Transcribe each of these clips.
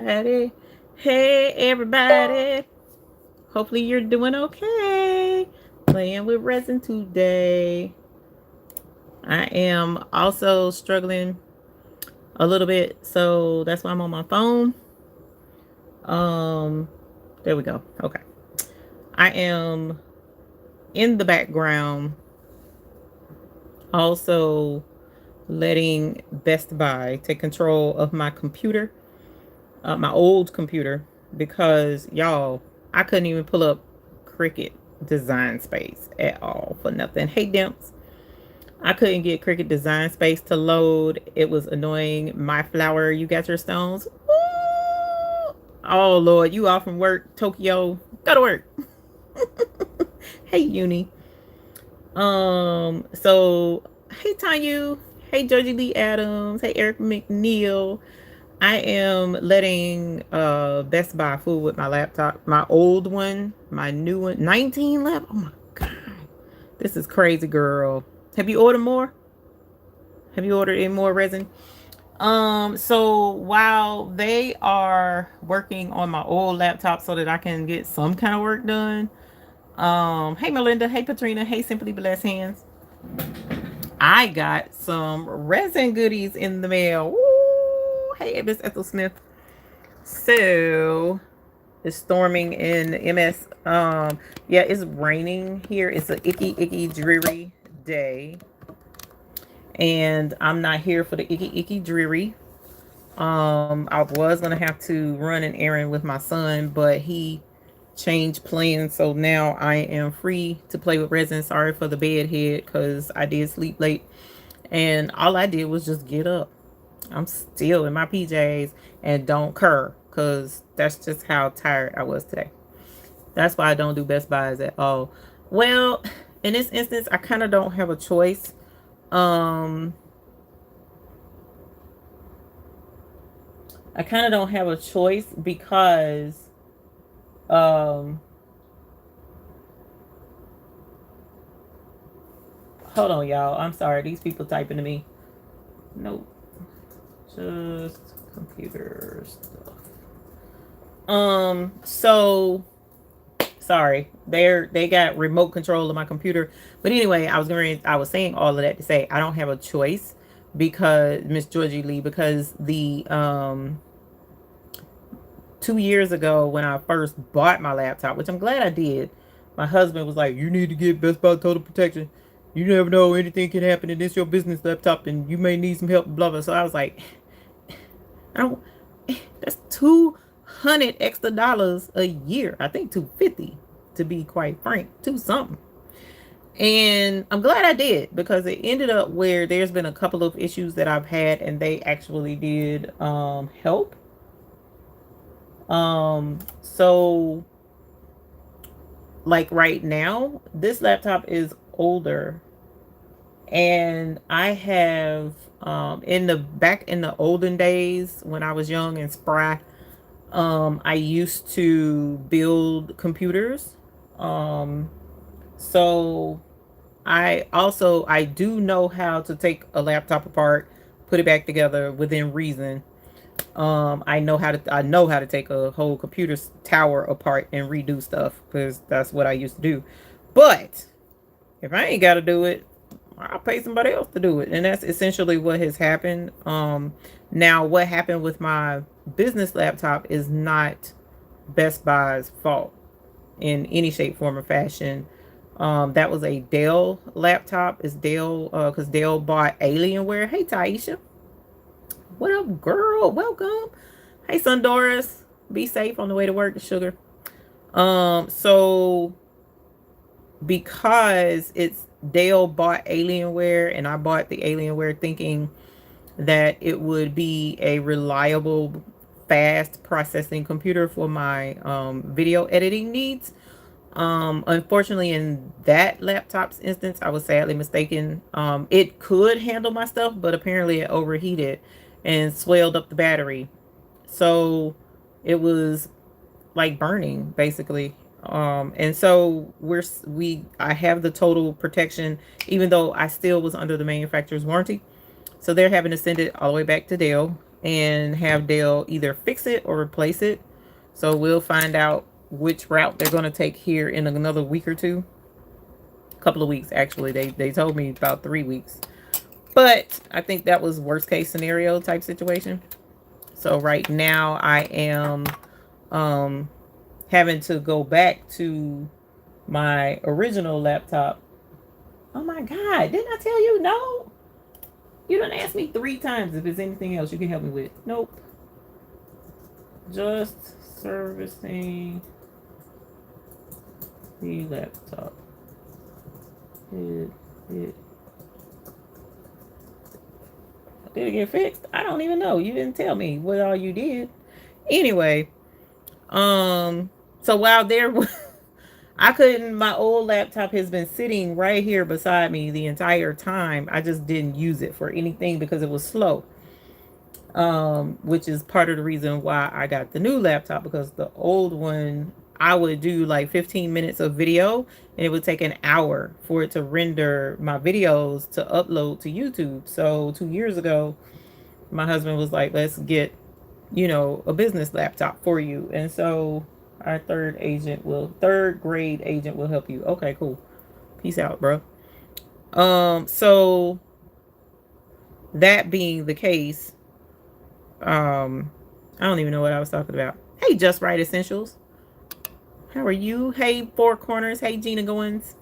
Hey everybody. Hopefully you're doing okay. Playing with resin today. I am also struggling a little bit, so that's why I'm on my phone. Um there we go. Okay. I am in the background also letting Best Buy take control of my computer, my old computer, because y'all, I couldn't even pull up Cricut Design Space at all for nothing. Hey, Dimps. I couldn't get Cricut Design Space to load. It was annoying. My flower, you got your stones. Ooh. Oh, Lord. You off from work, Tokyo. Go to work. Hey, Uni. So, hey, Tanya. Hey, Georgie Lee Adams. Hey, Eric McNeil. I am letting Best Buy fool with my laptop, my old one, my new one, 19 left. Oh my god, this is crazy, girl. Have you ordered more? Have you ordered any more resin? So while they are working on my old laptop so that I can get some kind of work done, hey Melinda, hey Katrina, hey Simply Blessed Hands, I got some resin goodies in the mail. Woo! Hey, Miss Ethel Smith. So it's storming in MS. Yeah, it's raining here. It's an icky, dreary day. And I'm not here for the icky, dreary. I was gonna have to run an errand with my son, but he changed plans, so now I am free to play with resin. Sorry for the bedhead, because I did sleep late, and all I did was just get up. I'm still in my PJs and don't care, because that's just how tired I was today. That's why I don't do Best Buys at all. Well, in this instance, I kind of don't have a choice. Um, I kind of don't have a choice because um, hold on, y'all. I'm sorry. These people typing to me. Nope. Just computer stuff. So sorry. They got remote control of my computer. But anyway, I was saying all of that to say I don't have a choice, because Miss Georgie Lee, because the 2 years ago when I first bought my laptop, which I'm glad I did, my husband was like, "You need to get Best Buy Total Protection. You never know, anything can happen, and it's your business laptop, and you may need some help." Blah blah. So I was like, I don't. That's $200 extra a year. I think 250 to be quite frank, two something. And I'm glad I did, because it ended up where there's been a couple of issues that I've had, and they actually did help. So like right now, this laptop is older, and I have in the olden days when I was young and spry, I used to build computers. So I do know how to take a laptop apart, put it back together within reason. I know how to take a whole computer tower apart and redo stuff, because that's what I used to do. But if I ain't got to do it, I'll pay somebody else to do it, and that's essentially what has happened. Now what happened with my business laptop is not Best Buy's fault in any shape, form, or fashion. That was a Dell laptop. It's Dell, because Dell bought Alienware. Hey, Taisha. What up, girl? Welcome. Hey, Sundoris. Be safe on the way to work, sugar. So because it's Dell bought Alienware, and I bought the Alienware thinking that it would be a reliable, fast processing computer for my video editing needs. Unfortunately, in that laptop's instance, I was sadly mistaken. It could handle my stuff, but apparently it overheated and swelled up the battery. So it was like burning, basically. And so I have the total protection, even though I still was under the manufacturer's warranty. So they're having to send it all the way back to Dell. and have Dell either fix it or replace it. So we'll find out which route they're going to take here in another week or two. A couple of weeks, actually. They told me about 3 weeks. But I think that was worst case scenario type situation. So right now I am having to go back to my original laptop. Oh my God, didn't I tell you no? You done asked me 3 times if there's anything else you can help me with. Nope. Just servicing the laptop. Did it get fixed? I don't even know. You didn't tell me what all you did. Anyway, so while there was I couldn't, my old laptop has been sitting right here beside me the entire time. I just didn't use it for anything because it was slow. Which is part of the reason why I got the new laptop, because the old one, I would do like 15 minutes of video and it would take an hour for it to render my videos to upload to YouTube. So 2 years ago, my husband was like, let's get, a business laptop for you. And so our third grade agent will help you. Okay, cool. Peace out, bro. So that being the case, I don't even know what I was talking about. Hey, Just Right Essentials. How are you? Hey, Four Corners. Hey, Gina Goins.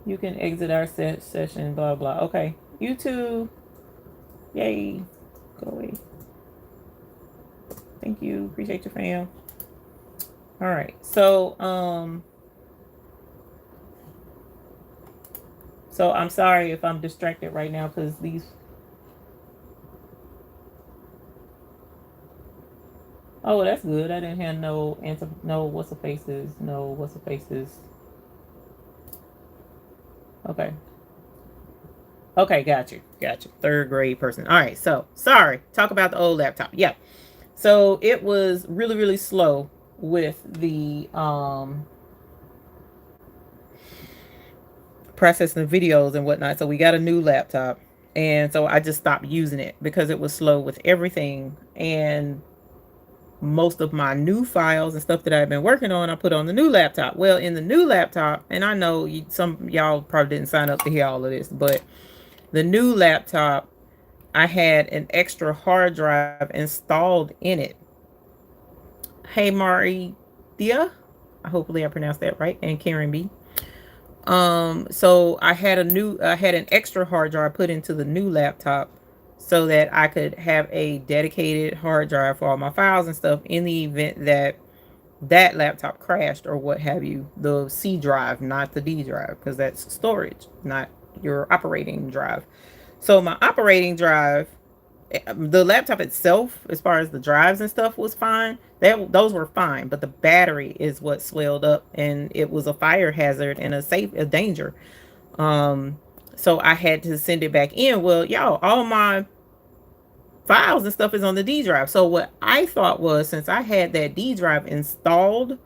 You can exit our session, blah, blah. Okay. You too. Yay. Go away. Thank you. Appreciate your fam. All right. So I'm sorry if I'm distracted right now because these. Oh, that's good. I didn't have no answer. No, what's the faces? No, what's the faces? Okay. Okay, got you. Third grade person. All right, so sorry. Talk about the old laptop. Yeah. So it was really, really slow with the processing the videos and whatnot. So we got a new laptop. And so I just stopped using it because it was slow with everything. And most of my new files and stuff that I've been working on, I put on the new laptop. Well, in the new laptop, and I know some y'all probably didn't sign up to hear all of this, but the new laptop, I had an extra hard drive installed in it. Hey, Maria, hopefully I pronounced that right, and Karen B. So I had an extra hard drive put into the new laptop so that I could have a dedicated hard drive for all my files and stuff in the event that that laptop crashed or what have you. The C drive, not the D drive, because that's storage, not your operating drive. So my operating drive, the laptop itself, as far as the drives and stuff, was fine. Those were fine, but the battery is what swelled up, and it was a fire hazard and a danger. So I had to send it back in. Well, y'all, all my files and stuff is on the D drive. So what I thought was, since I had that D drive installed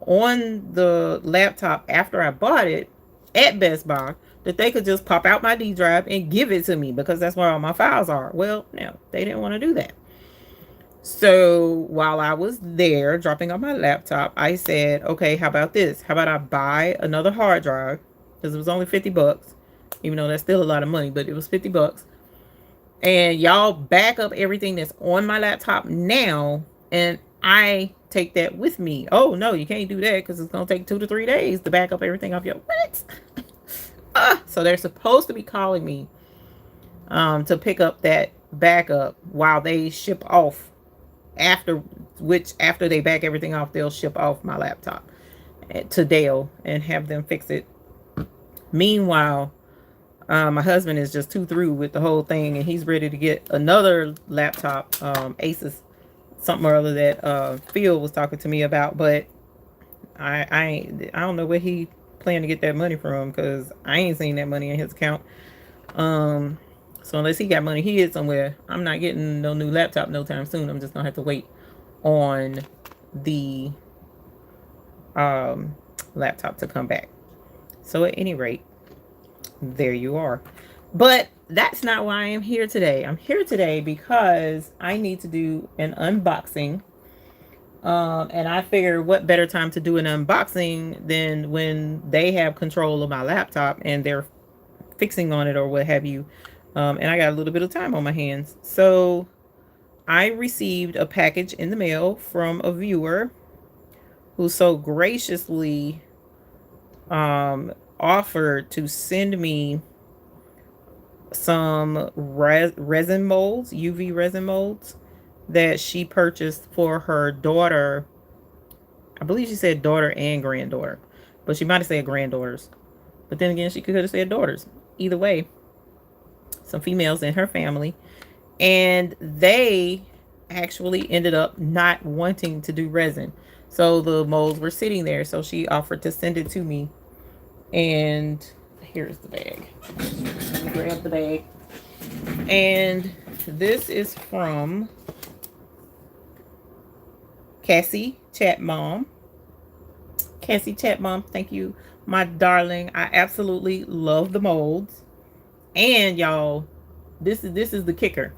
on the laptop after I bought it at Best Buy, that they could just pop out my D drive and give it to me because that's where all my files are. Well, no, they didn't want to do that. So while I was there dropping off my laptop, I said, okay, how about this? How about I buy another hard drive? Because it was only 50 bucks, even though that's still a lot of money, but it was 50 bucks. And y'all back up everything that's on my laptop now, and I take that with me. Oh, no, you can't do that because it's going to take 2 to 3 days to back up everything off your... What? So they're supposed to be calling me to pick up that backup while they ship off. After they back everything off, they'll ship off my laptop to Dell and have them fix it. Meanwhile, my husband is just too through with the whole thing, and he's ready to get another laptop, Asus, something or other that Phil was talking to me about. But I don't know where he planned to get that money from, because I ain't seen that money in his account. So unless he got money hid somewhere, I'm not getting no new laptop no time soon. I'm just gonna have to wait on the laptop to come back. So at any rate, there you are. But that's not why I'm here today. I'm here today because I need to do an unboxing. And I figured what better time to do an unboxing than when they have control of my laptop and they're fixing on it or what have you. And I got a little bit of time on my hands. So I received a package in the mail from a viewer who so graciously offered to send me some resin molds, UV resin molds that she purchased for her daughter. I believe she said daughter and granddaughter, but she might have said granddaughters. But then again, she could have said daughters. Either way, some females in her family. And they actually ended up not wanting to do resin. So the molds were sitting there. So she offered to send it to me. And here's the bag. Let me grab the bag. And this is from Cassie Chat Mom. Cassie Chat Mom, thank you, my darling. I absolutely love the molds. And y'all, this is the kicker.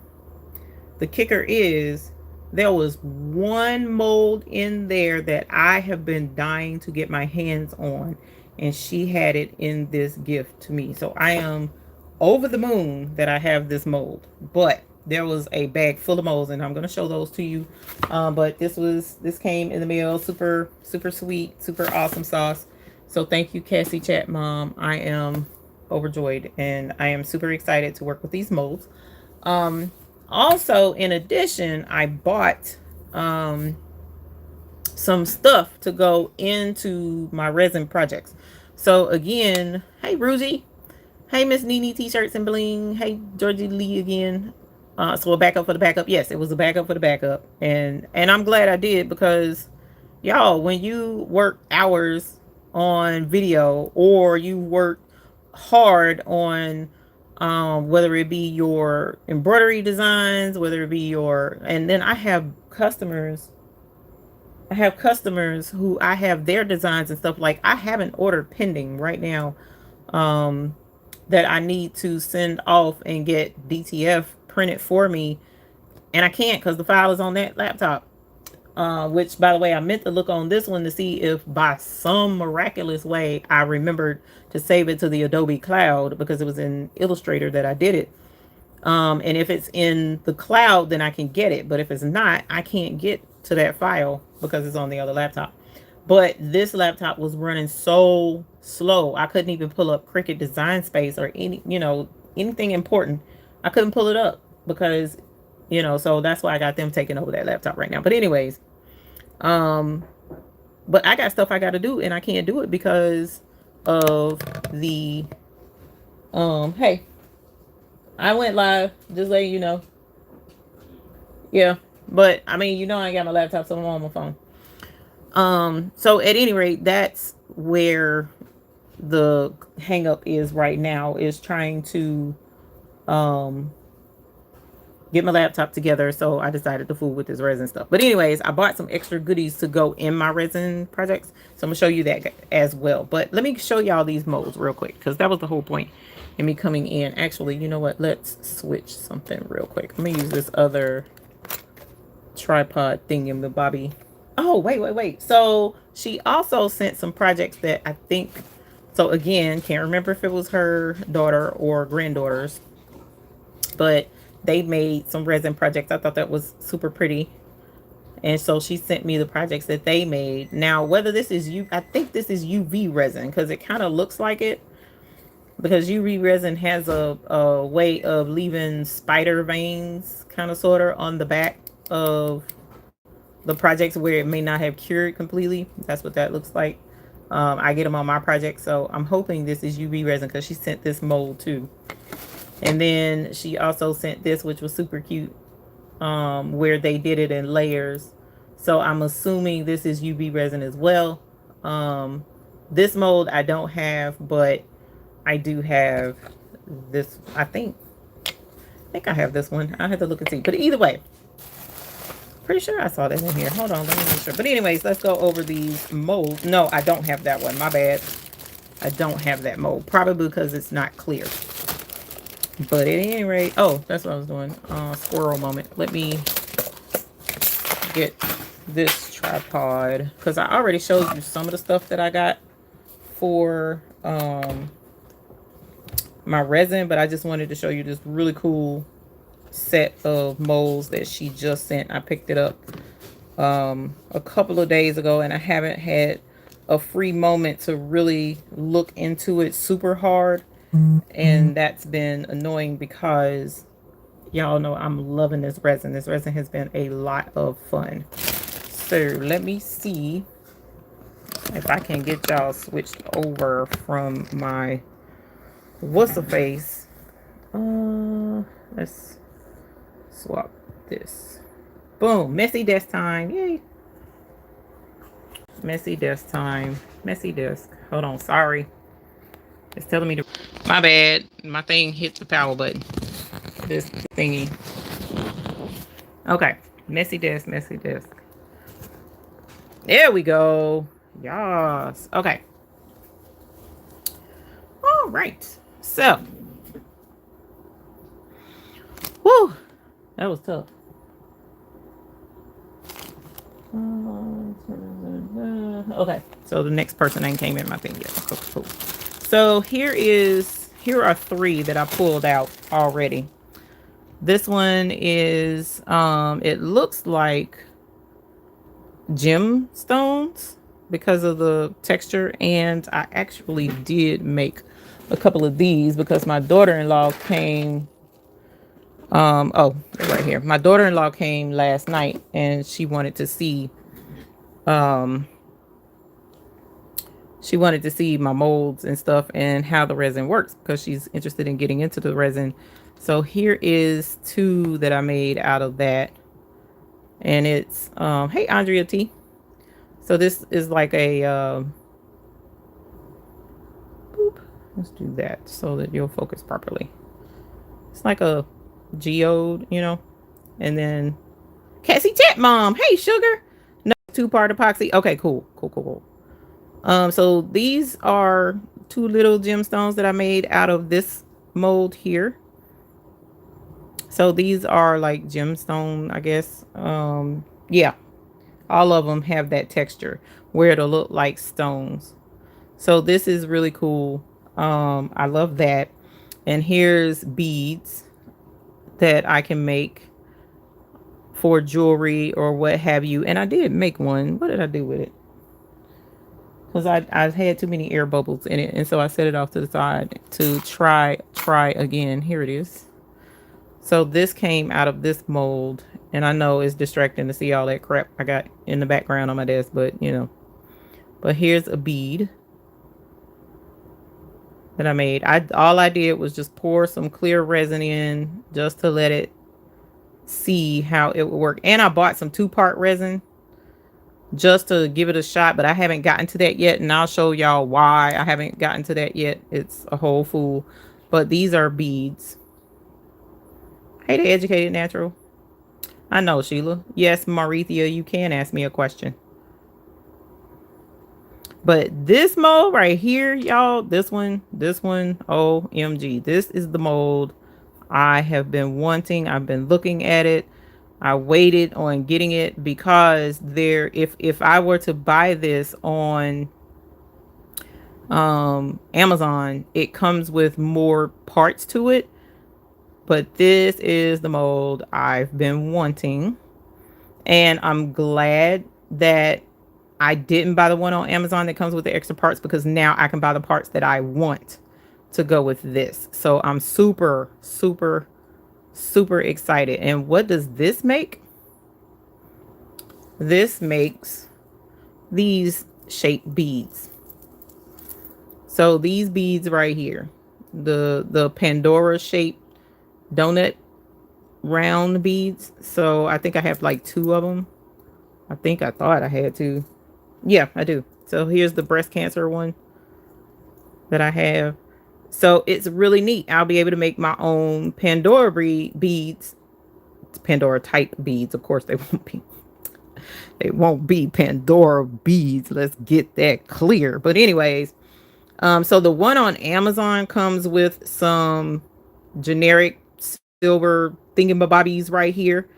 The kicker is there was one mold in there that I have been dying to get my hands on, and she had it in this gift to me. So I am over the moon that I have this mold. But there was a bag full of molds, and I'm going to show those to you. But this came in the mail. Super sweet, super awesome sauce. So thank you, Cassie Chat Mom. I am overjoyed, and I am super excited to work with these molds. Also, in addition, I bought some stuff to go into my resin projects. So again, hey Ruzy, hey Miss Nene T-shirts and bling, hey Georgie Lee again. So a backup for the backup. Yes, it was a backup for the backup, and I'm glad I did, because y'all, when you work hours on video or you work hard on whether it be your embroidery designs, whether it be your, and then I have customers who I have their designs and stuff. Like, I have an order pending right now that I need to send off and get DTF printed for me, and I can't because the file is on that laptop. Which, by the way, I meant to look on this one to see if by some miraculous way I remembered to save it to the Adobe Cloud, because it was in Illustrator that I did it. And if it's in the cloud, then I can get it. But if it's not, I can't get to that file because it's on the other laptop. But this laptop was running so slow. I couldn't even pull up Cricut Design Space or anything important. I couldn't pull it up because, so that's why I got them taking over that laptop right now. But anyways, but I got stuff I got to do, and I can't do it because of the, hey, I went live, just letting you know. Yeah, but I mean, I got my laptop, so I'm on my phone. So at any rate, that's where the hang up is right now, is trying to get my laptop together. So I decided to fool with this resin stuff. But anyways, I bought some extra goodies to go in my resin projects, so I'm gonna show you that as well. But let me show y'all these molds real quick, because that was the whole point in me coming in. Actually, you know what, let's switch something real quick. I'm gonna use this other tripod thingy-mabobby. Oh, wait. So she also sent some projects that I think, so again, can't remember if it was her daughter or granddaughters, but they made some resin projects. I thought that was super pretty. And so she sent me the projects that they made. Now, whether this is I think this is UV resin, because it kind of looks like it. Because UV resin has a way of leaving spider veins, kind of, sort of, on the back of the projects where it may not have cured completely. That's what that looks like. I get them on my project. So I'm hoping this is UV resin, because she sent this mold too. And then she also sent this, which was super cute, where they did it in layers. So I'm assuming this is UV resin as well. This mold I don't have, but I do have this. I think I have this one. I have to look and see. But either way, pretty sure I saw that in here. Hold on, let me make sure. But anyways, let's go over these molds. No, I don't have that one. My bad. I don't have that mold. Probably because it's not clear. But at any rate, oh, that's what I was doing. Squirrel moment. Let me get this tripod because I already showed you some of the stuff that I got for my resin, but I just wanted to show you this really cool set of molds that she just sent. I picked it up a couple of days ago, and I haven't had a free moment to really look into it super hard, and that's been annoying because y'all know I'm loving this resin. This resin has been a lot of fun. So let me see if I can get y'all switched over from my what's the face. Let's swap this. Boom, messy desk time. Yay. Messy desk time. Messy desk. Hold on, sorry. It's telling me to, my bad. My thing hit the power button. This thingy. Okay. Messy desk, messy desk. There we go. Yes. Okay. All right. So. Whew. That was tough. Okay. So the next person ain't came in my thing yet. Cool. So here are 3 that I pulled out already. This one is it looks like gemstones because of the texture, and I actually did make a couple of these because my daughter-in-law came oh, they're right here. My daughter-in-law came last night and she wanted to see my molds and stuff and how the resin works because she's interested in getting into the resin. So here is 2 that I made out of that. And it's hey Andrea T. So this is like a boop. Let's do that so that you'll focus properly. It's like a geode, you know. And then Cassie Chat Mom. Hey sugar. No, 2-part epoxy. Okay, cool. So these are 2 little gemstones that I made out of this mold here. So these are like gemstone, I guess. Yeah, all of them have that texture where it'll look like stones. So this is really cool. I love that. And here's beads that I can make for jewelry or what have you. And I did make one. What did I do with it? Because I had too many air bubbles in it, and so I set it off to the side to try again. Here it is. So this came out of this mold, and I know it's distracting to see all that crap I got in the background on my desk, but you know. But here's a bead that I made. All I did was just pour some clear resin in just to let it see how it would work. And I bought some 2-part resin just to give it a shot, but I haven't gotten to that yet, and I'll show y'all why I haven't gotten to that yet. It's a whole fool. But these are beads. Hey, the educated natural. I know, Sheila. Yes, Marithia, you can ask me a question. But this mold right here, y'all, this one, OMG. This is the mold I have been wanting. I've been looking at it. I waited on getting it because if I were to buy this on Amazon, it comes with more parts to it. But this is the mold I've been wanting. And I'm glad that I didn't buy the one on Amazon that comes with the extra parts, because now I can buy the parts that I want to go with this. So I'm super excited. And what does this make? This makes these shaped beads. So these beads right here, the Pandora shaped donut round beads. So I think I have like 2 of them. I thought I had 2. Yeah, I do. So here's the breast cancer one that I have. So it's really neat. I'll be able to make my own Pandora beads. It's Pandora type beads. Of course they won't be. They won't be Pandora beads. Let's get that clear. But anyways, so the one on Amazon comes with some generic silver thingamabobbies right here.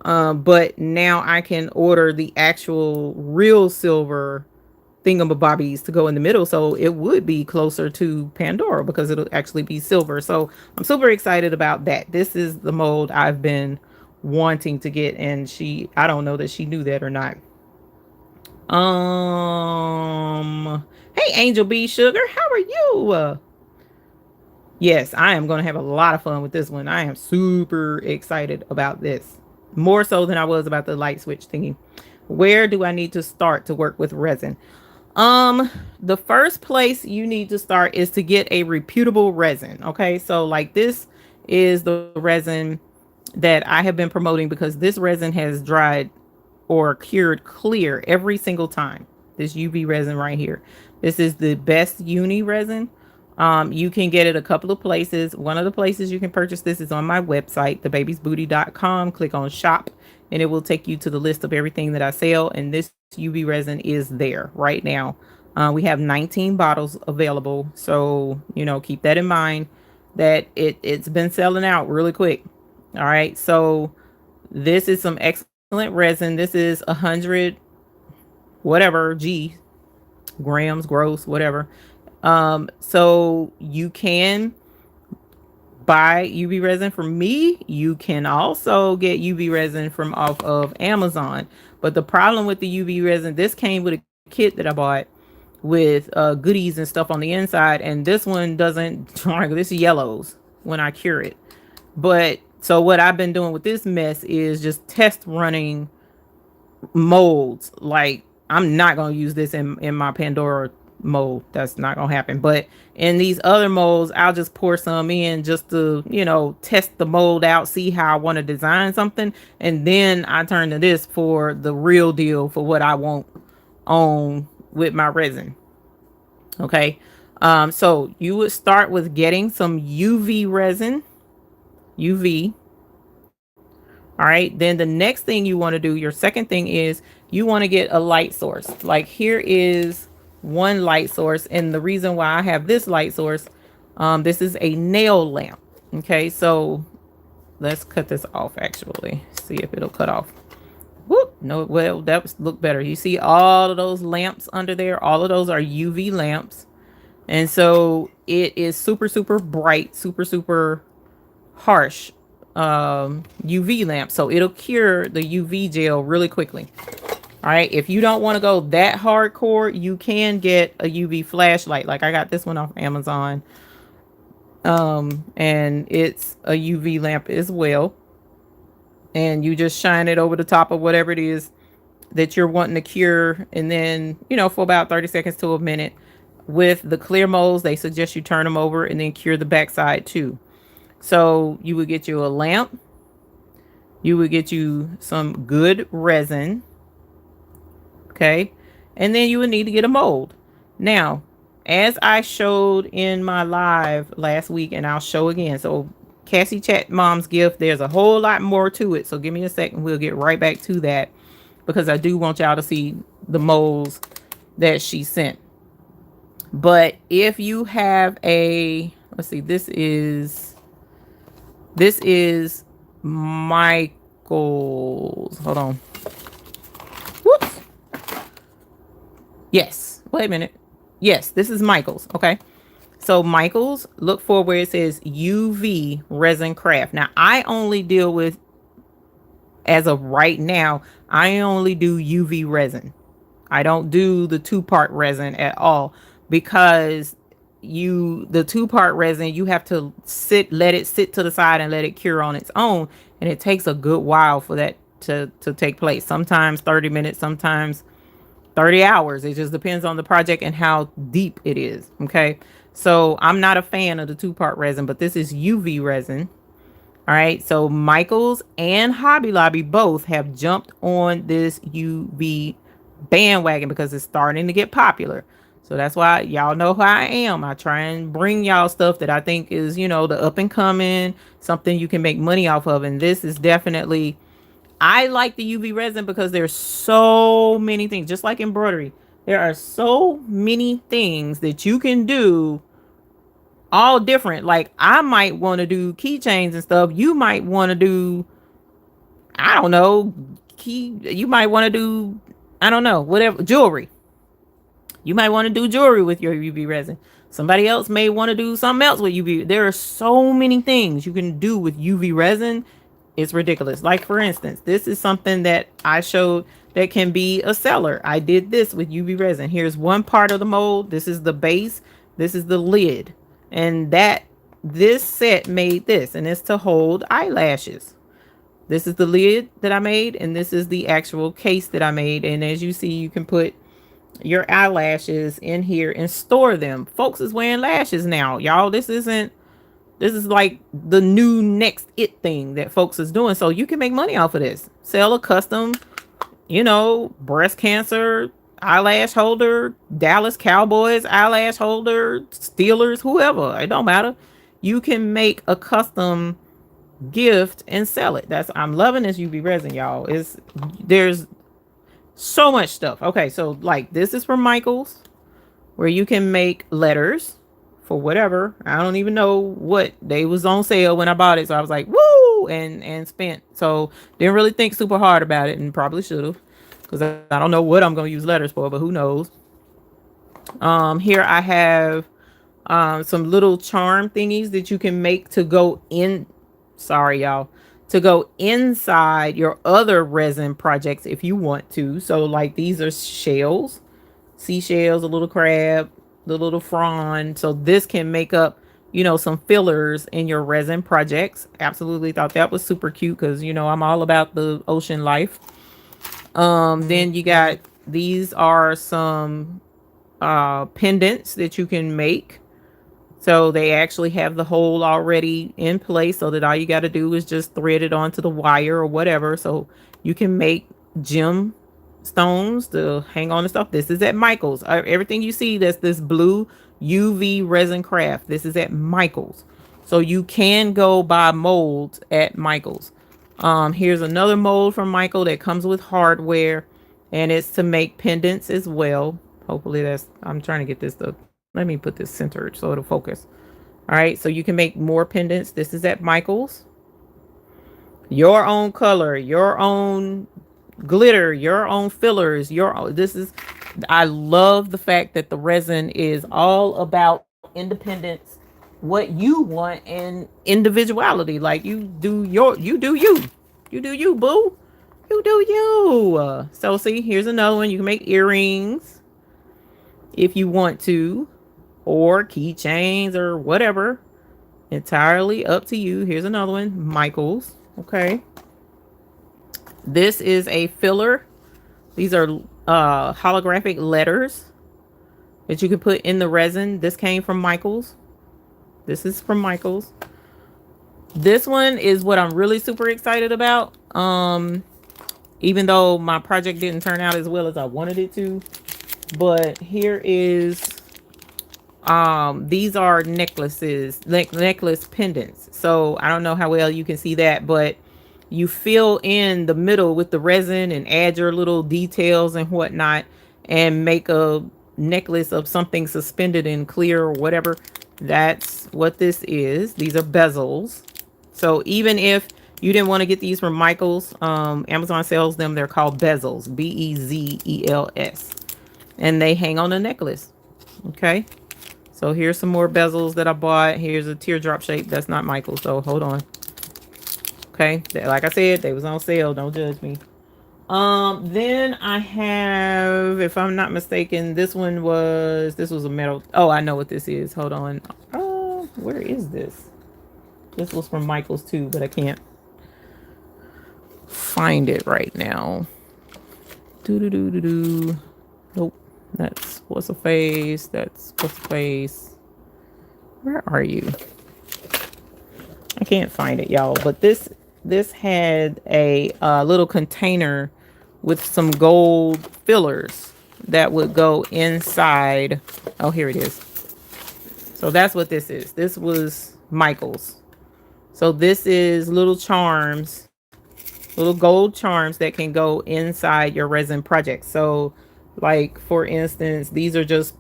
But now I can order the actual real silver thingamabobbies to go in the middle, so it would be closer to Pandora because it'll actually be silver. So I'm super excited about that. This is the mold I've been wanting to get, and I don't know that she knew that or not. Hey, Angel B Sugar, how are you? Yes, I am going to have a lot of fun with this one. I am super excited about this, more so than I was about the light switch thingy. Where do I need to start to work with resin? The first place you need to start is to get a reputable resin. Okay, so like this is the resin that I have been promoting because this resin has dried or cured clear every single time. This UV resin right here. This is the best uni resin. You can get it a couple of places. One of the places you can purchase this is on my website, thebabiesbooty.com. Click on shop and it will take you to the list of everything that I sell. And this UV resin is there right now. We have 19 bottles available. So, you know, keep that in mind that it's been selling out really quick. All right. So this is some excellent resin. This is 100 whatever grams gross, whatever. So you can buy UV resin from me. You can also get UV resin from off of Amazon. But the problem with the UV resin, this came with a kit that I bought with goodies and stuff on the inside, and this one doesn't dry. This yellows when I cure it. But so what I've been doing with this mess is just test running molds. Like I'm not gonna use this in my Pandora mold. That's not gonna happen. But in these other molds, I'll just pour some in just to, you know, test the mold out, see how I want to design something, and then I turn to this for the real deal for what I want on with my resin. Okay. So you would start with getting some UV resin. UV. All right. Then the next thing you want to do, your second thing is you want to get a light source. Like here is one light source. And the reason why I have this light source, this is a nail lamp. Okay. So let's cut this off actually. See if it'll cut off. Whoop. No, well, that would look better. You see all of those lamps under there? All of those are UV lamps. And so it is super, super bright, super, super harsh UV lamp. So it'll cure the UV gel really quickly. All right. If you don't want to go that hardcore, you can get a UV flashlight. Like I got this one off Amazon. And it's a UV lamp as well. And you just shine it over the top of whatever it is that you're wanting to cure. And then, you know, for about 30 seconds to a minute. With the clear molds, they suggest you turn them over and then cure the backside too. So you would get you a lamp. You would get you some good resin. Okay. And then you would need to get a mold. Now, as I showed in my live last week, and I'll show again. So Cassie Chat Mom's gift, there's a whole lot more to it. So give me a second. We'll get right back to that because I do want y'all to see the molds that she sent. But if you have a, let's see, this is Michael's. Hold on. Whoops. Yes. Wait a minute. Yes, this is Michael's. Okay. So Michael's, look for where it says UV resin craft. Now I only deal with, as of right now, I only do UV resin. I don't do the 2-part resin at all because the 2-part resin, you have to let it sit to the side and let it cure on its own. And it takes a good while for that to take place. Sometimes 30 minutes, sometimes 30 hours. It just depends on the project and how deep it is. Okay. So I'm not a fan of the 2-part resin, but this is UV resin. All right. So Michael's and Hobby Lobby both have jumped on this UV bandwagon because it's starting to get popular. So that's why y'all know who I am. I try and bring y'all stuff that I think is, you know, the up and coming, something you can make money off of. And this is definitely, I like the UV resin because there's so many things, just like embroidery. There are so many things that you can do all different. Like I might want to do keychains and stuff. You might want to do, I don't know, you might want to do, I don't know, whatever, jewelry. You might want to do jewelry with your UV resin. Somebody else may want to do something else with UV. There are so many things you can do with UV resin. It's ridiculous. Like for instance, this is something that I showed that can be a seller. I did this with UV resin. Here's one part of the mold. This is the base. This is the lid. And this set made this, and it's to hold eyelashes. This is the lid that I made, and this is the actual case that I made. And as you see, you can put your eyelashes in here and store them. Folks is wearing lashes now, y'all. This is like the new next it thing that folks is doing. So you can make money off of this. Sell a custom, breast cancer eyelash holder, Dallas Cowboys eyelash holder, Steelers, whoever. It don't matter. You can make a custom gift and sell it. I'm loving this UV resin, y'all. There's so much stuff. Okay, so like this is from Michael's, where you can make letters for whatever. I don't even know what they was on sale when I bought it, so I was like, woo, and spent. So didn't really think super hard about it, and probably should have, because I don't know what I'm gonna use letters for, but who knows. Here I have some little charm thingies that you can make to go in. Sorry, y'all. To go inside your other resin projects if you want to. So like these are shells, seashells, a little crab, the little frond. So this can make up, some fillers in your resin projects. Absolutely thought that was super cute because, I'm all about the ocean life. Then you got, these are some pendants that you can make. So they actually have the hole already in place, so that all you got to do is just thread it onto the wire or whatever. So you can make gem stones to hang on and stuff. This is at Michael's. Everything you see that's this blue UV resin craft, this is at Michael's. So you can go buy molds at Michael's. Here's another mold from Michael that comes with hardware, and it's to make pendants as well. Hopefully I'm trying to get this to, let me put this centered so it'll focus. All right, so you can make more pendants. This is at Michael's. Your own color, your own glitter, your own fillers, I love the fact that the resin is all about independence, what you want, and individuality. Like you do you. You do you, boo. You do you. So see, here's another one. You can make earrings if you want to, or keychains or whatever. Entirely up to you. Here's another one, Michael's. Okay. This is a filler. These are holographic letters that you can put in the resin. This came from Michael's. This is from Michael's. This one is what I'm really super excited about. Even though my project didn't turn out as well as I wanted it to. But here is, these are necklaces, necklace pendants. So I don't know how well you can see that, but you fill in the middle with the resin and add your little details and whatnot, and make a necklace of something suspended in clear or whatever. That's what this is. These are bezels. So even if you didn't want to get these from Michael's, Amazon sells them. They're called bezels, Bezels, and they hang on a necklace. Okay. So here's some more bezels that I bought. Here's a teardrop shape. That's not Michael's, so hold on. Okay, like I said, they was on sale. Don't judge me. Then I have, if I'm not mistaken, this was a metal. Oh, I know what this is. Hold on. Oh, where is this? This was from Michael's too, but I can't find it right now. Nope. That's what's a face. That's what's a face. Where are you? I can't find it, y'all. But this had a little container with some gold fillers that would go inside. Oh, here it is. So that's what this is. This was Michael's. So this is little charms, little gold charms that can go inside your resin project. So like, for instance, these are just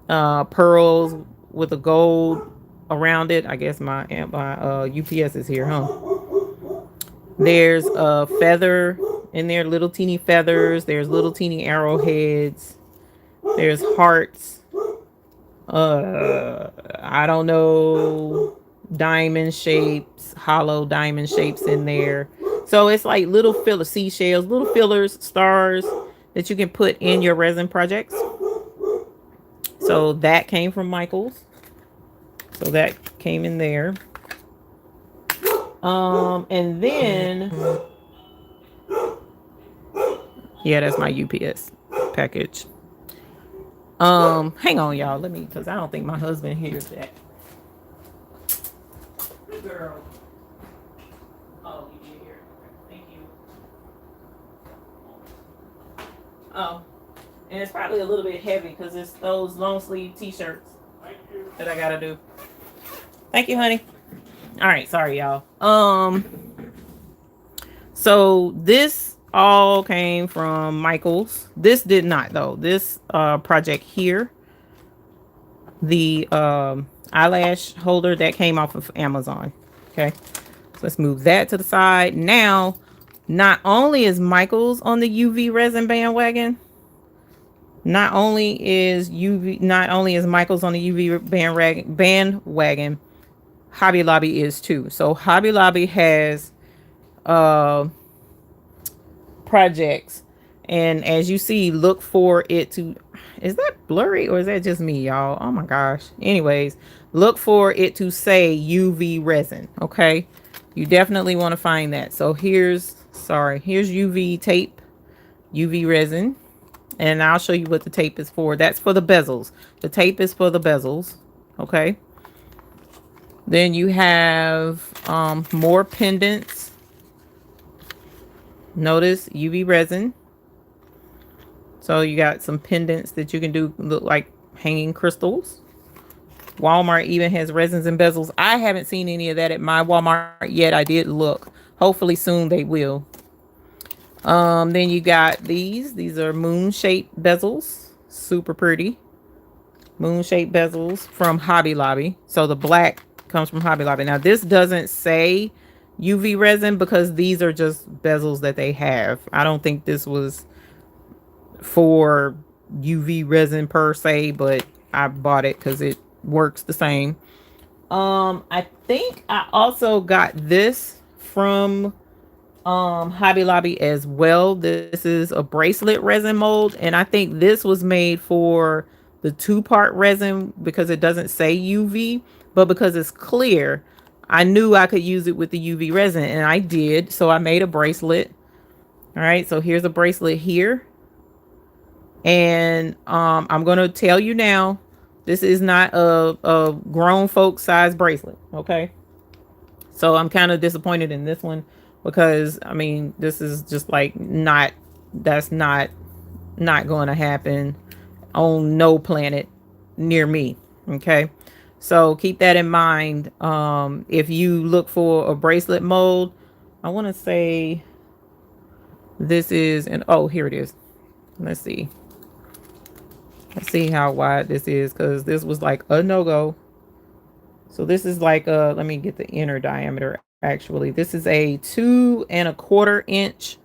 pearls with a gold around it. I guess my UPS is here, huh? There's a feather in there, little teeny feathers. There's little teeny arrowheads. There's hearts. I don't know, diamond shapes, hollow diamond shapes in there. So it's like little filler seashells, little fillers, stars that you can put in your resin projects. So that came from Michael's. So that came in there. And then yeah, that's my UPS package. Hang on, y'all. Let me, because I don't think my husband hears that. Good girl. Oh, you did hear it. Thank you. Oh, and it's probably a little bit heavy because it's those long sleeve t-shirts that I gotta do. Thank you, honey. All right, sorry, y'all. So this all came from Michael's. This did not, though. This project here, the eyelash holder, that came off of Amazon. Okay, so let's move that to the side. Now, not only is Michael's on the UV resin bandwagon, not only is Michael's on the UV bandwagon, Hobby Lobby is too. So Hobby Lobby has projects, and as you see, look for it to, is that blurry or is that just me, y'all? Oh my gosh. Anyways, look for it to say UV resin. Okay, you definitely want to find that. So here's UV tape, UV resin, and I'll show you what the tape is for. That's for the bezels. The tape is for the bezels. Okay, then you have more pendants. Notice UV resin. So you got some pendants that you can do look like hanging crystals. Walmart even has resins and bezels. I haven't seen any of that at my Walmart yet. I did look. Hopefully soon they will. Then you got these are moon shaped bezels. Super pretty. Moon shaped bezels from Hobby Lobby. So the black comes from Hobby Lobby. Now this doesn't say UV resin because these are just bezels that they have. I don't think this was for UV resin per se, but I bought it because it works the same. I think I also got this from Hobby Lobby as well. This is a bracelet resin mold, and I think this was made for the 2-part resin because it doesn't say UV, but because it's clear, I knew I could use it with the UV resin, and I did. So I made a bracelet. All right, so here's a bracelet here. And I'm going to tell you now, this is not a grown folk size bracelet. Okay, so I'm kind of disappointed in this one because, I mean, this is just like that's not going to happen on no planet near me. Okay, so keep that in mind. If you look for a bracelet mold, I want to say this is oh, here it is. Let's see how wide this is, because this was like a no-go. So this is like let me get the inner diameter. Actually, this is a 2 1/4 inch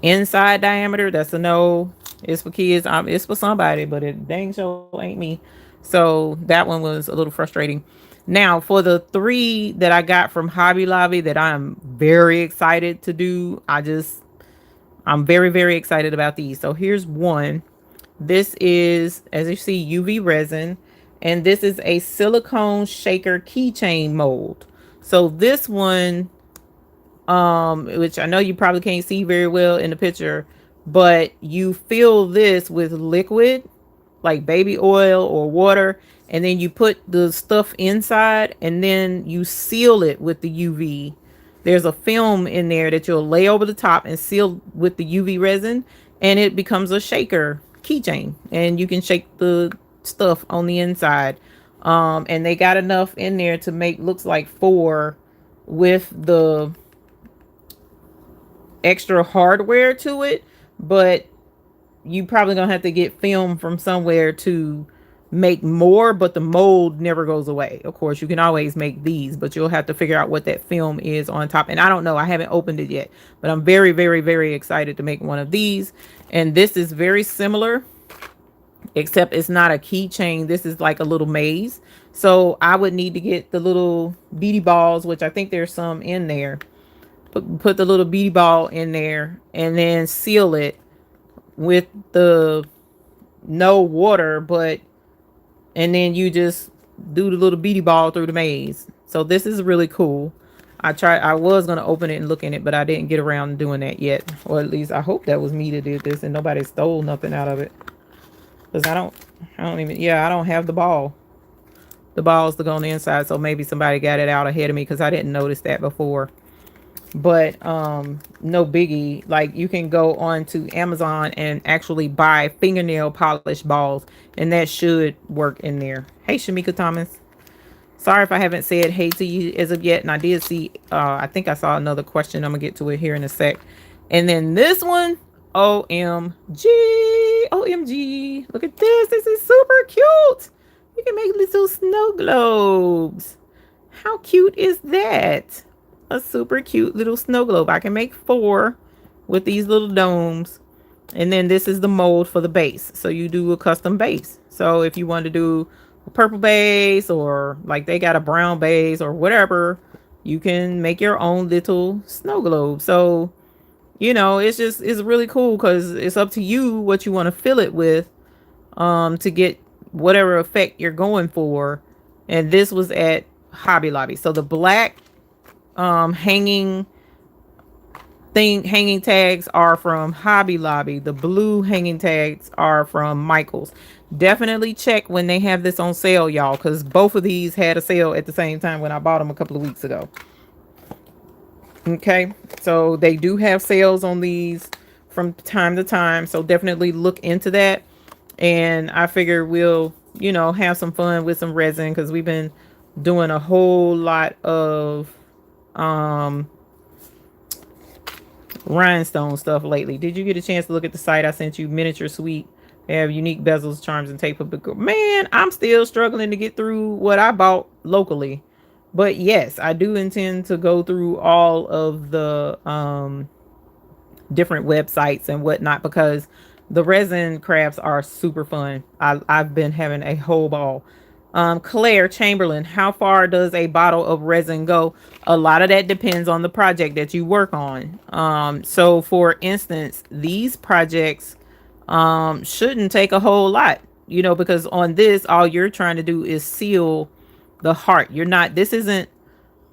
inside diameter. That's a no. It's for kids. It's for somebody, but it dang sure ain't me. So that one was a little frustrating. Now for the 3 that I got from Hobby Lobby that I'm very excited to do, I'm very, very excited about these. So here's one. This is, as you see, UV resin, and this is a silicone shaker keychain mold. So this one, which I know you probably can't see very well in the picture, but you fill this with liquid like baby oil or water, and then you put the stuff inside, and then you seal it with the UV. There's a film in there that you'll lay over the top and seal with the UV resin, and it becomes a shaker keychain, and you can shake the stuff on the inside. And they got enough in there to make, looks like 4 with the extra hardware to it, but you probably gonna have to get film from somewhere to make more, but the mold never goes away. Of course, you can always make these, but you'll have to figure out what that film is on top. And I don't know, I haven't opened it yet, but I'm very, very, very excited to make one of these. And this is very similar, except it's not a keychain. This is like a little maze. So I would need to get the little beady balls, which I think there's some in there. Put the little beady ball in there and then seal it with the no water, but and then you just do the little beady ball through the maze. So this is really cool. I was gonna open it and look in it, but I didn't get around to doing that yet. Or at least I hope that was me that did this and nobody stole nothing out of it. Because I don't even, yeah, I don't have the ball. The balls to go on the inside, so maybe somebody got it out ahead of me because I didn't notice that before. But no biggie. Like, you can go on to Amazon and actually buy fingernail polish balls, and that should work in there. Hey, Shamika Thomas. Sorry if I haven't said hey to you as of yet. And I did see, I think I saw another question. I'm gonna get to it here in a sec. And then this one, OMG, OMG. Look at this. This is super cute. You can make little snow globes. How cute is that? A super cute little snow globe. I can make 4 with these little domes. And then this is the mold for the base. So you do a custom base. So if you want to do a purple base, or like they got a brown base or whatever, you can make your own little snow globe. So, you know, it's really cool because it's up to you what you want to fill it with to get whatever effect you're going for. And this was at Hobby Lobby. So the black hanging tags are from Hobby Lobby. The blue hanging tags are from Michael's. Definitely check when they have this on sale, y'all, because both of these had a sale at the same time when I bought them a couple of weeks ago. Okay, so they do have sales on these from time to time, so definitely look into that. And I figure we'll, you know, have some fun with some resin because we've been doing a whole lot of rhinestone stuff lately. Did you get a chance to look at the site I sent you? Miniature Suite. They have unique bezels, charms, and tape. Man, I'm still struggling to get through what I bought locally. But yes, I do intend to go through all of the different websites and whatnot because the resin crafts are super fun. I've been having a whole ball. Claire Chamberlain, how far does a bottle of resin go? A lot of that depends on the project that you work on. So for instance, these projects shouldn't take a whole lot, you know, because on this, all you're trying to do is seal the heart. You're not, this isn't,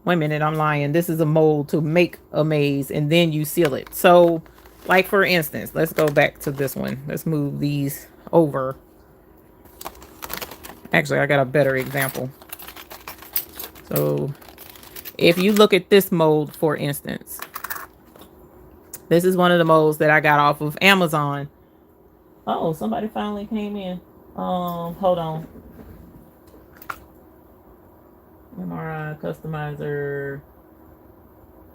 wait a minute, I'm lying. This is a mold to make a maze and then you seal it. So like, for instance, let's go back to this one. Let's move these over. Actually, I got a better example. So if you look at this mold, for instance, this is one of the molds that I got off of Amazon. Oh, somebody finally came in. Hold on. MRI customizer.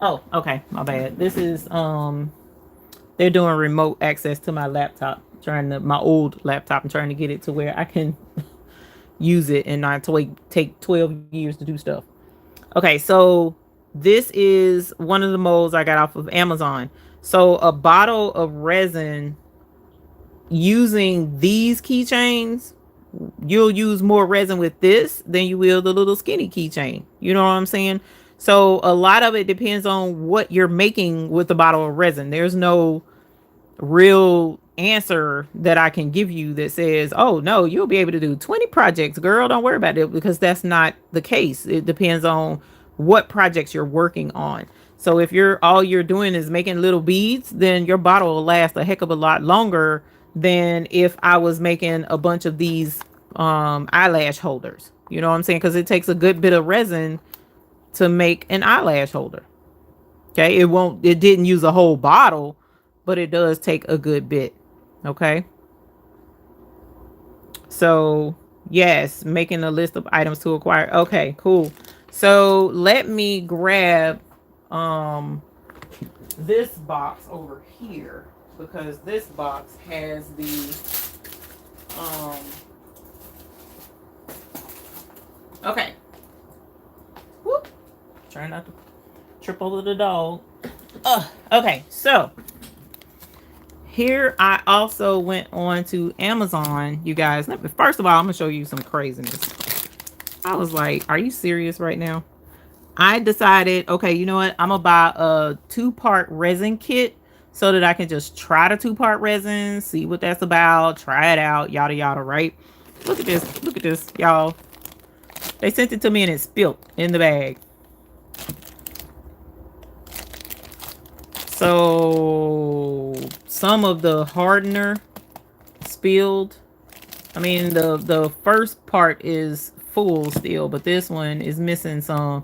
Oh, okay, my bad. This is they're doing remote access to my laptop, my old laptop. I'm trying to get it to where I can use it and not take 12 years to do stuff. Okay, so this is one of the molds I got off of Amazon. So a bottle of resin, using these keychains, you'll use more resin with this than you will the little skinny keychain. You know what I'm saying? So a lot of it depends on what you're making with the bottle of resin. There's no real answer that I can give you that says, oh no, you'll be able to do 20 projects, girl, don't worry about it, because that's not the case. It depends on what projects you're working on. So if all you're doing is making little beads, then your bottle will last a heck of a lot longer than if I was making a bunch of these eyelash holders. You know what I'm saying? Because it takes a good bit of resin to make an eyelash holder. Okay, it didn't use a whole bottle, but it does take a good bit. Okay, so yes, making a list of items to acquire. Okay, cool. So let me grab this box over here, because this box has the Okay. Whoop. Try not to trip over the dog. Okay, so here I also went on to Amazon, you guys. First of all, I'm gonna show you some craziness. I was like, are you serious right now? I decided, okay, you know what? I'm gonna buy a 2-part resin kit so that I can just try the 2-part resin, see what that's about, try it out, yada yada, right? Look at this, y'all. They sent it to me and it spilled in the bag. So some of the hardener spilled. I mean, the first part is full still, but this one is missing some.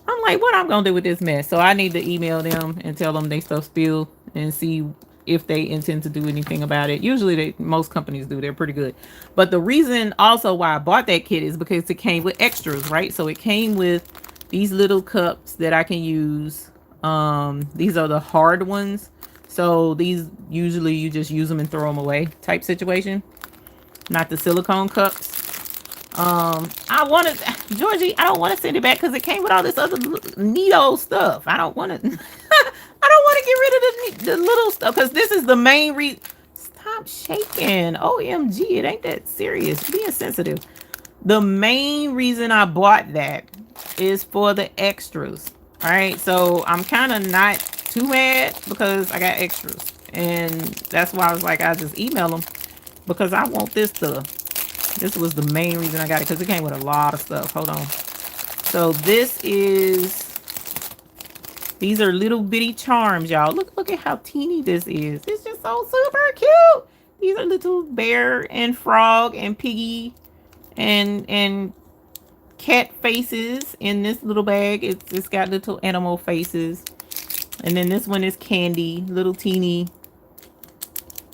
I'm like, what I'm gonna do with this mess? So I need to email them and tell them they stuff spilled and see if they intend to do anything about it. Usually most companies do, they're pretty good. But the reason also why I bought that kit is because it came with extras, right? So it came with these little cups that I can use. These are the hard ones. So these, usually you just use them and throw them away type situation. Not the silicone cups. I wanted, Georgie, I don't want to send it back because it came with all this other neato stuff. I don't want to, I don't want to get rid of the little stuff because this is the main reason. Stop shaking. OMG, it ain't that serious. Being sensitive. The main reason I bought that is for the extras. All right, so I'm kind of not too mad because I got extras. And that's why I was like, I just email them because I want this stuff. This was the main reason I got it because it came with a lot of stuff. Hold on. So these are little bitty charms, y'all. Look at how teeny this is. It's just so super cute. These are little bear and frog and piggy and cat faces in this little bag. It's got little animal faces. And then this one is candy, little teeny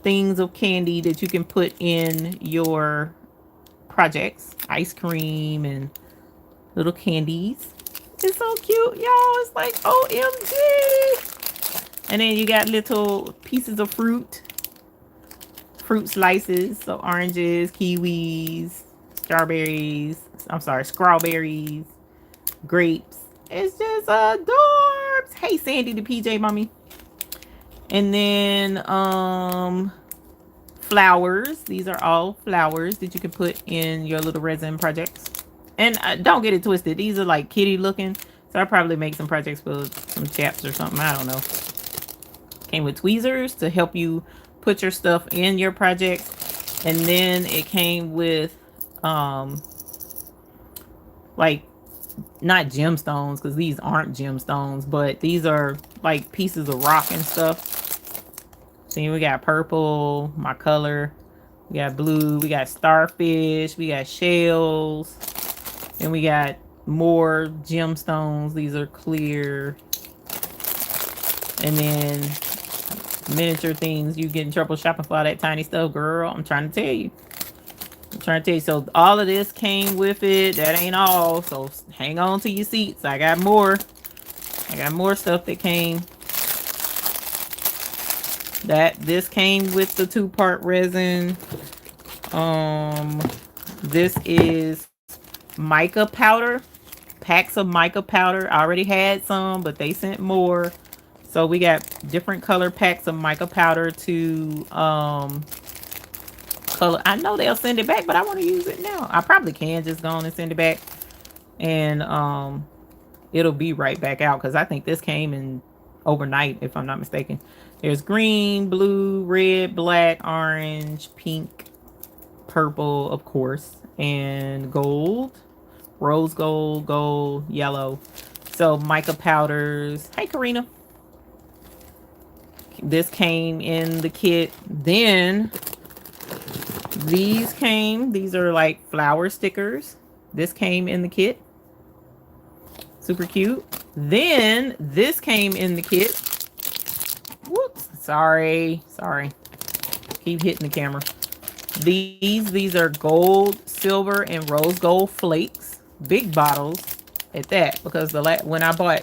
things of candy that you can put in your projects. Ice cream and little candies. It's so cute, y'all. It's like OMG. And then you got little pieces of fruit slices. So oranges, kiwis, strawberries. I'm sorry, strawberries, grapes. It's just adorbs. Hey, Sandy, the PJ mommy. And then flowers. These are all flowers that you can put in your little resin projects. And don't get it twisted. These are like kitty looking. So I'll probably make some projects for some chaps or something. I don't know. Came with tweezers to help you put your stuff in your project. And then it came with like, not gemstones, because these aren't gemstones, but these are like pieces of rock and stuff. See, we got purple, my color. We got blue. We got starfish. We got shells. And we got more gemstones. These are clear. And then miniature things. You get in trouble shopping for all that tiny stuff, girl. I'm trying to tell you. So all of this came with it. That ain't all. So hang on to your seats. I got more. I got more stuff that came. This came with the 2-part resin. This is mica powder. Packs of mica powder. I already had some, but they sent more. So we got different color packs of mica powder to color. I know they'll send it back, but I want to use it now. I probably can just go on and send it back. And it'll be right back out because I think this came in overnight, if I'm not mistaken. There's green, blue, red, black, orange, pink, purple, of course, and gold, rose gold, gold, yellow. So mica powders. Hey, Karina. This came in the kit. Then these came. These are like flower stickers. This came in the kit. Super cute. Then this came in the kit. Whoops. Sorry. Keep hitting the camera. These are gold, silver, and rose gold flakes. Big bottles at that, because when I bought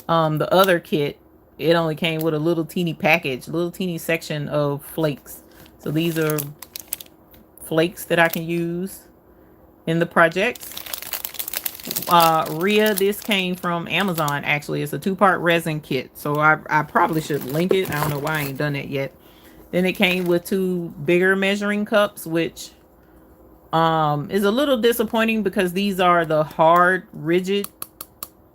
the other kit, it only came with a little teeny package, little teeny section of flakes. So these are flakes that I can use in the projects. Rhea, this came from Amazon. Actually, it's a 2-part resin kit, so I probably should link it. I don't know why I ain't done that yet. Then it came with 2 bigger measuring cups, which is a little disappointing because these are the hard, rigid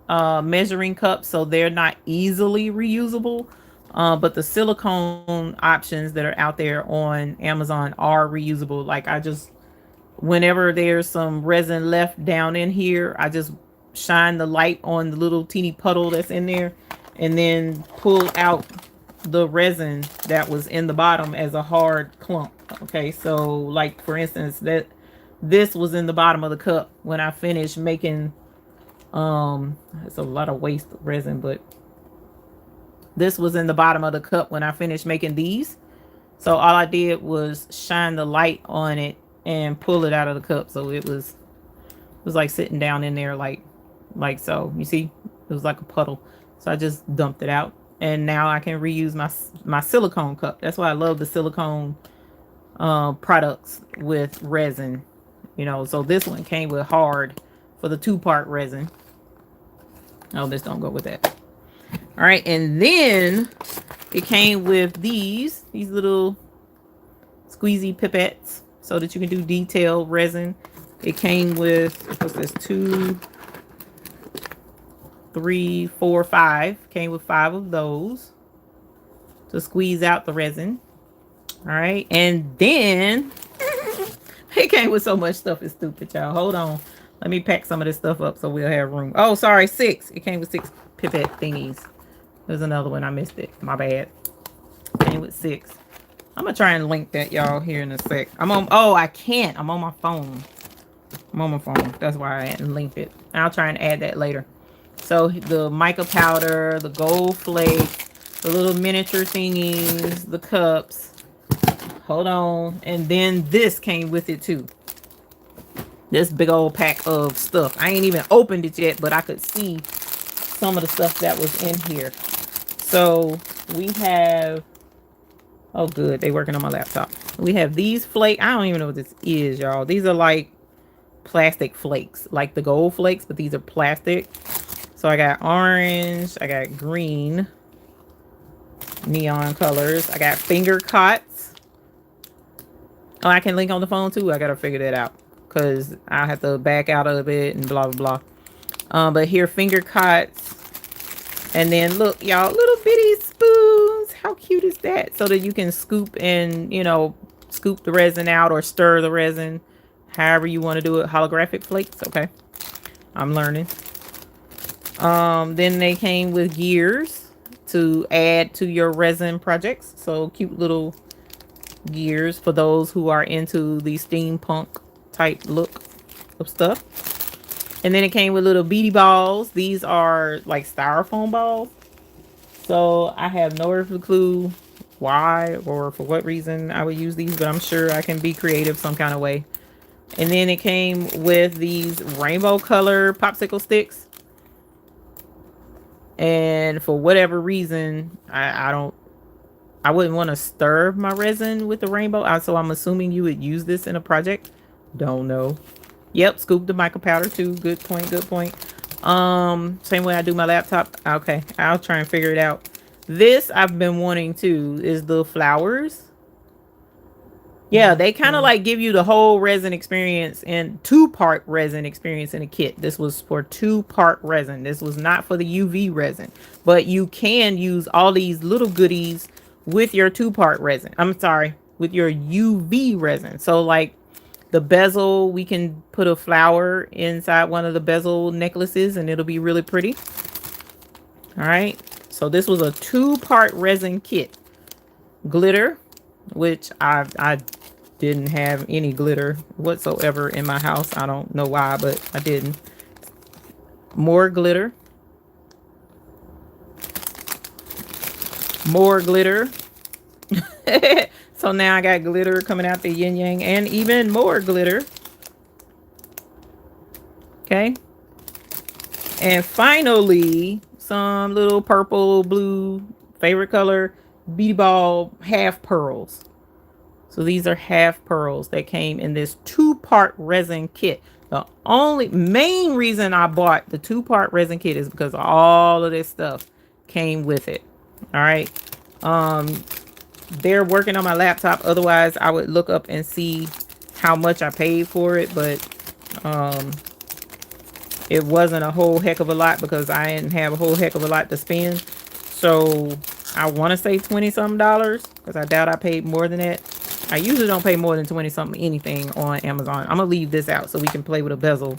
measuring cups, so they're not easily reusable. But the silicone options that are out there on Amazon are reusable. Like, I just, whenever there's some resin left down in here, I just shine the light on the little teeny puddle that's in there and then pull out the resin that was in the bottom as a hard clump. Okay, so like for instance, that this was in the bottom of the cup when I finished making, it's a lot of waste resin, but this was in the bottom of the cup when I finished making these. So all I did was shine the light on it and pull it out of the cup. So it was like sitting down in there like so. You see, it was like a puddle. So I just dumped it out, and now I can reuse my silicone cup. That's why I love the silicone products with resin. You know, so this one came with hard for the 2-part resin. Oh, this don't go with that. All right, and then it came with these little squeezy pipettes so that you can do detailed resin. It came with, what's this, 2, 3, 4, 5. Came with 5 of those to squeeze out the resin. All right, and then it came with so much stuff. It's stupid, y'all. Hold on. Let me pack some of this stuff up so we'll have room. Oh, sorry, 6. It came with 6 pipette thingies. There's another one. I missed it. My bad. Came with 6. I'm going to try and link that, y'all, here in a sec. Oh, I can't. I'm on my phone. I'm on my phone. That's why I hadn't linked it. I'll try and add that later. So the mica powder, the gold flakes, the little miniature thingies, the cups. Hold on. And then this came with it too. This big old pack of stuff. I ain't even opened it yet, but I could see some of the stuff that was in here. So we have, oh good, they working on my laptop. We have these flakes. I don't even know what this is, y'all. These are like plastic flakes, like the gold flakes, but these are plastic. So I got orange, I got green, neon colors. I got finger cots. Oh, I can link on the phone too. I gotta figure that out because I have to back out of it and blah blah blah. But here, finger cots. And then look, y'all, little bitty spoons. How cute is that? So that you can scoop and, you know, scoop the resin out or stir the resin. However you want to do it. Holographic flakes. Okay. I'm learning. Then they came with gears to add to your resin projects. So cute little gears for those who are into the steampunk type look of stuff. And then it came with little beady balls. These are like styrofoam balls. So I have no earthly clue why or for what reason I would use these, but I'm sure I can be creative some kind of way. And then it came with these rainbow color popsicle sticks. And for whatever reason, I wouldn't want to stir my resin with the rainbow. So I'm assuming you would use this in a project. Don't know. Yep, scoop the mica powder too. Good point, good point. Same way I do my laptop. Okay, I'll try and figure it out. This I've been wanting to is the flowers. Yeah, they kind of like give you the whole resin experience and 2-part resin experience in a kit. This was for 2-part resin. This was not for the UV resin, but you can use all these little goodies with your 2-part resin. I'm sorry, with your UV resin. So like the bezel, we can put a flower inside one of the bezel necklaces and it'll be really pretty. All right. So this was a 2-part resin kit. Glitter, which I didn't have any glitter whatsoever in my house. I don't know why, but I didn't. More glitter. More glitter. So now I got glitter coming out the yin yang and even more glitter. Okay. And finally, some little purple, blue, favorite color, beady ball half pearls. So these are half pearls that came in this 2-part resin kit. The only main reason I bought the 2-part resin kit is because all of this stuff came with it. All right. They're working on my laptop. Otherwise, I would look up and see how much I paid for it. But it wasn't a whole heck of a lot because I didn't have a whole heck of a lot to spend. So I want to say 20 something dollars because I doubt I paid more than that. I usually don't pay more than 20 something anything on Amazon. I'm gonna leave this out so we can play with a bezel.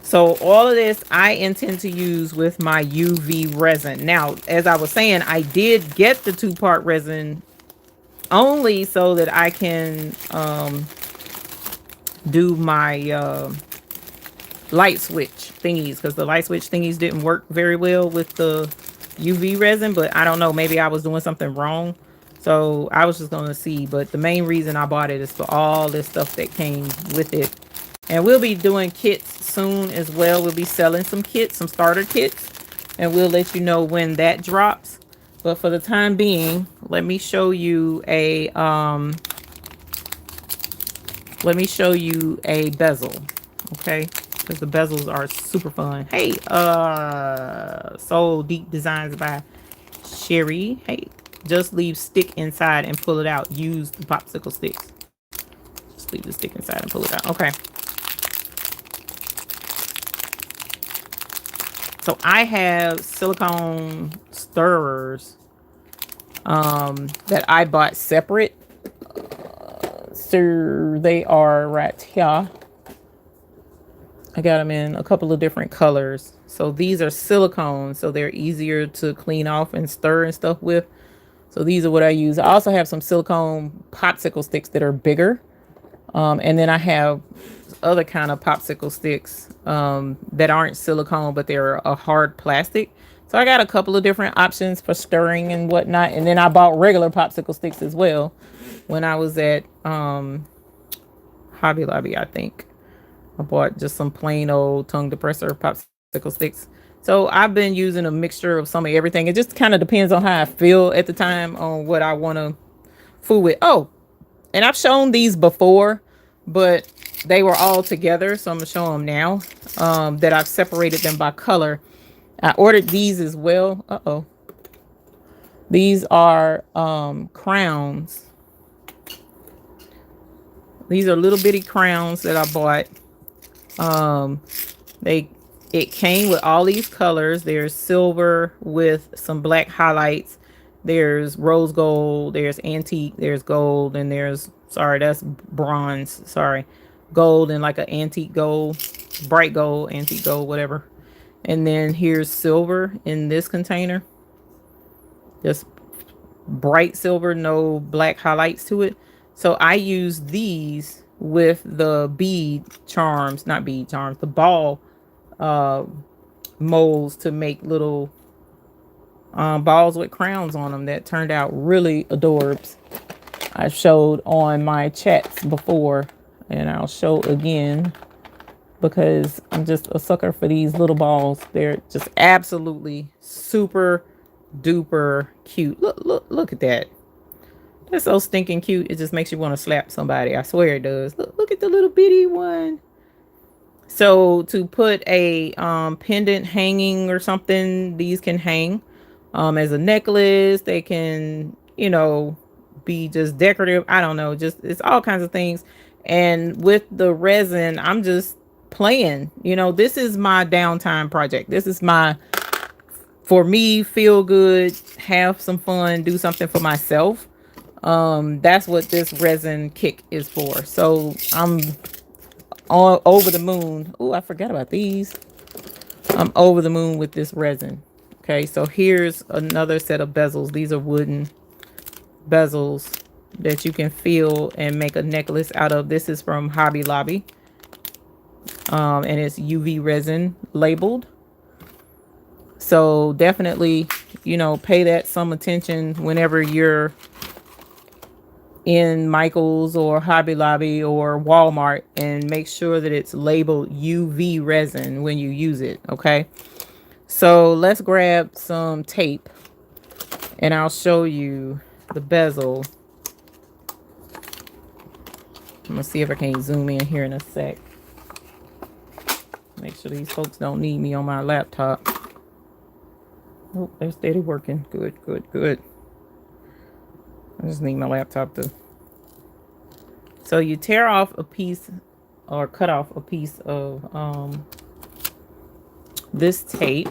So all of this I intend to use with my UV resin. Now, as I was saying, I did get the 2-part resin only so that I can do my light switch thingies, because the light switch thingies didn't work very well with the UV resin. But I don't know, maybe I was doing something wrong. So I was just gonna see. But the main reason I bought it is for all this stuff that came with it. And we'll be doing kits soon as well. We'll be selling some kits, some starter kits, and we'll let you know when that drops. But for the time being, let me show you a bezel, okay? Because the bezels are super fun. Hey, Soul Deep Designs by Sherry. Hey, just leave stick inside and pull it out. Use the popsicle sticks. Just leave the stick inside and pull it out. Okay. So I have silicone stirrers that I bought separate. So they are right here. I got them in a couple of different colors. So these are silicone, so they're easier to clean off and stir and stuff with. So these are what I use. I also have some silicone popsicle sticks that are bigger. And then I have other kind of popsicle sticks that aren't silicone, but they're a hard plastic. So I got a couple of different options for stirring and whatnot. And then I bought regular popsicle sticks as well when I was at Hobby Lobby, I think. I bought just some plain old tongue depressor popsicle sticks. So I've been using a mixture of some of everything. It just kind of depends on how I feel at the time on what I want to fool with. Oh, and I've shown these before, but they were all together. So I'm going to show them now that I've separated them by color. I ordered these as well. Uh-oh. These are crowns. These are little bitty crowns that I bought. It came with all these colors. There's silver with some black highlights. There's rose gold, there's antique, there's gold, and there's, sorry, that's bronze, sorry, gold and like an antique gold, bright gold, antique gold, whatever. And then here's silver in this container, just bright silver, no black highlights to it. So I use these with the bead charms, not bead charms, the ball molds to make little balls with crowns on them that turned out really adorbs. I showed on my chats before, and I'll show again because I'm just a sucker for these little balls. They're just absolutely super duper cute. Look at that. That's so stinking cute. It just makes you want to slap somebody. I swear it does. Look at the little bitty one. So to put a pendant hanging or something, these can hang as a necklace. They can, you know, be just decorative. I don't know, just it's all kinds of things. And with the resin, I'm just playing. You know, this is my downtime project. This is my, for me, feel good, have some fun, do something for myself. That's what this resin kick is for. So I'm all over the moon. Oh, I forgot about these. I'm over the moon with this resin. Okay, so here's another set of bezels. These are wooden bezels that you can fill and make a necklace out of. This is from Hobby Lobby. And it's UV resin labeled. So definitely, you know, pay that some attention whenever you're in Michael's or Hobby Lobby or Walmart, and make sure that it's labeled UV resin when you use it. Okay, so let's grab some tape and I'll show you the bezel. I'm gonna see if I can zoom in here in a sec. Make sure these folks don't need me on my laptop. Oh, they're steady working. Good, good, good. I just need my laptop to. So you tear off a piece or cut off a piece of this tape.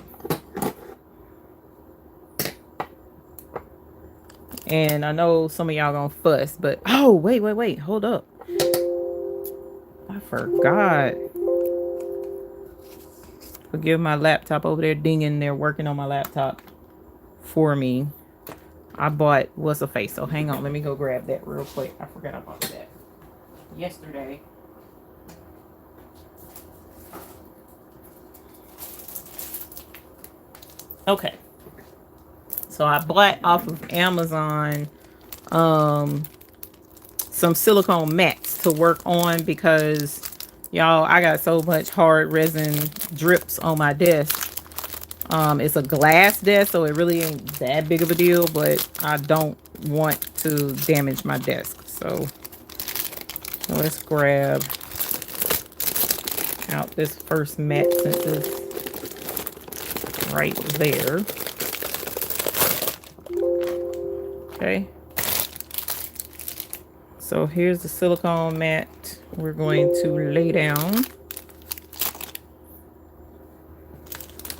And I know some of y'all gonna fuss, but oh, wait, hold up. I forgot. Forgive my laptop over there dinging. They're working on my laptop for me. I bought what's a face. So hang on, let me go grab that real quick. I forgot I bought that yesterday. Okay. So I bought off of Amazon some silicone mats to work on because y'all, I got so much hard resin drips on my desk. It's a glass desk, so it really ain't that big of a deal, but I don't want to damage my desk. So let's grab out this first mat since it's right there. Okay. So here's the silicone mat we're going to lay down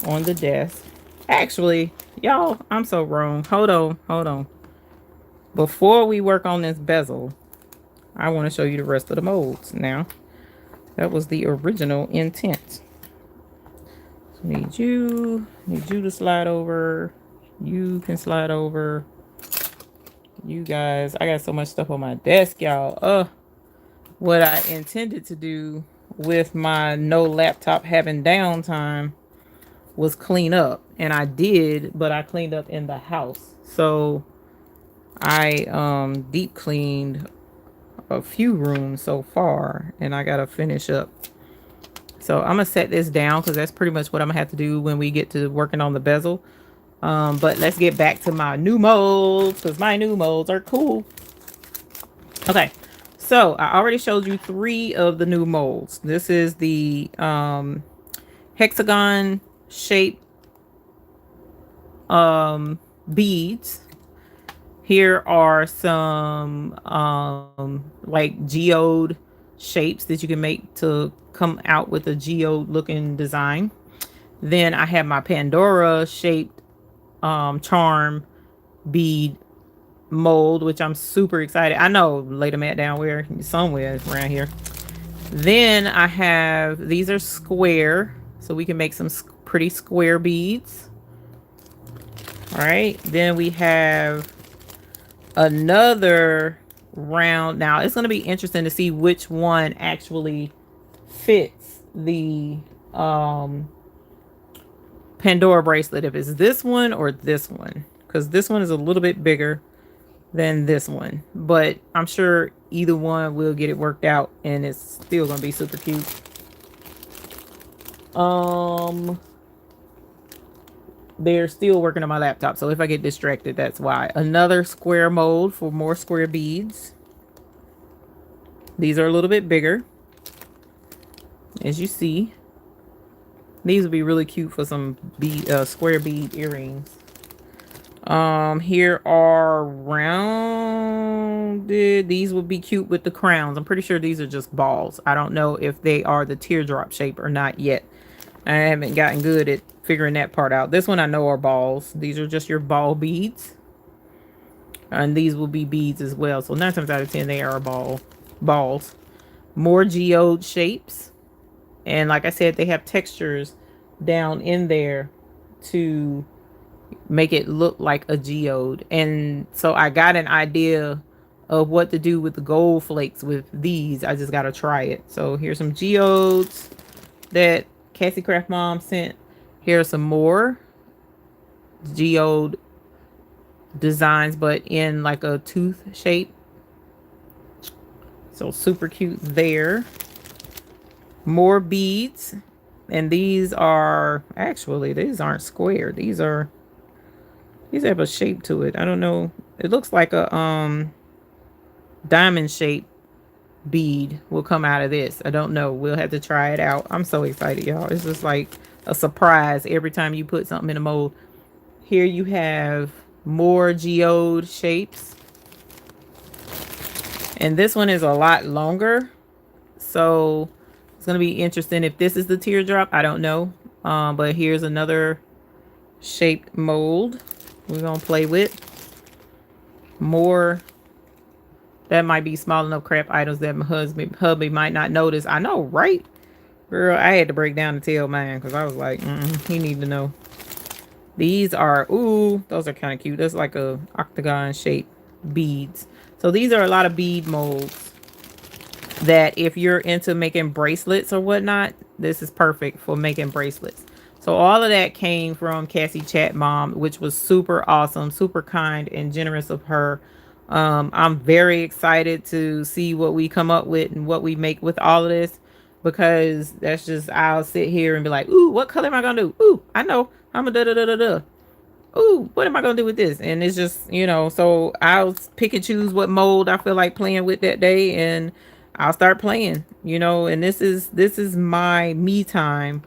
on the desk. Actually, y'all, I'm so wrong. Hold on. Before we work on this bezel, I want to show you the rest of the molds now. That was the original intent. So need you to slide over. You can slide over. You guys, I got so much stuff on my desk, y'all. What I intended to do with my no laptop having downtime was clean up, and I did, but I cleaned up in the house. So I deep cleaned a few rooms so far, and I gotta finish up. So I'm gonna set this down because that's pretty much what I'm gonna have to do when we get to working on the bezel. But let's get back to my new molds because my new molds are cool. Okay, so I already showed you 3 of the new molds. This is the hexagon shape beads. Here are some like geode shapes that you can make to come out with a geode looking design. Then I have my Pandora shaped charm bead mold, which I'm super excited. I know, lay the mat down where somewhere around here. Then I have, these are square, so we can make some pretty square beads. All right, then we have another round. Now it's going to be interesting to see which one actually fits the Pandora bracelet, if it's this one or this one, because this one is a little bit bigger than this one, but I'm sure either one will get it worked out and it's still gonna be super cute. They're still working on my laptop, so if I get distracted, that's why. Another square mold for more square beads. These are a little bit bigger, as you see. These would be really cute for some square bead earrings. Here are rounded. These would be cute with the crowns. I'm pretty sure these are just balls. I don't know if they are the teardrop shape or not yet. I haven't gotten good at figuring that part out. This one I know are balls. These are just your ball beads. And these will be beads as well. So 9 times out of 10 they are balls. More geode shapes. And like I said, they have textures down in there to make it look like a geode. And so I got an idea of what to do with the gold flakes with these. I just got to try it. So here's some geodes that Cassie Craft Mom sent. Here's some more geode designs, but in like a tooth shape. So super cute there. More beads, and these are actually, these aren't square. These have a shape to it. I don't know. It looks like a diamond shape bead will come out of this. I don't know. We'll have to try it out. I'm so excited, y'all. It's just like a surprise every time you put something in a mold. Here you have more geode shapes. And this one is a lot longer. So it's going to be interesting if this is the teardrop. I don't know. But here's another shaped mold we're going to play with. More. That might be small enough craft items that my hubby might not notice. I know, right? Girl, I had to break down and tell mine because I was like, he need to know. These are, ooh, those are kind of cute. That's like a octagon shaped beads. So these are a lot of bead molds that if you're into making bracelets or whatnot, this is perfect for making bracelets. So all of that came from Cassie Chat Mom, which was super awesome, super kind and generous of her. I'm very excited to see what we come up with and what we make with all of this, because that's just, I'll sit here and be like, ooh, what color am I gonna do? Ooh, I know, I'm a da da da da da. Ooh, what am I gonna do with this? And it's just, you know, so I'll pick and choose what mold I feel like playing with that day, and I'll start playing, you know. And this is my me time,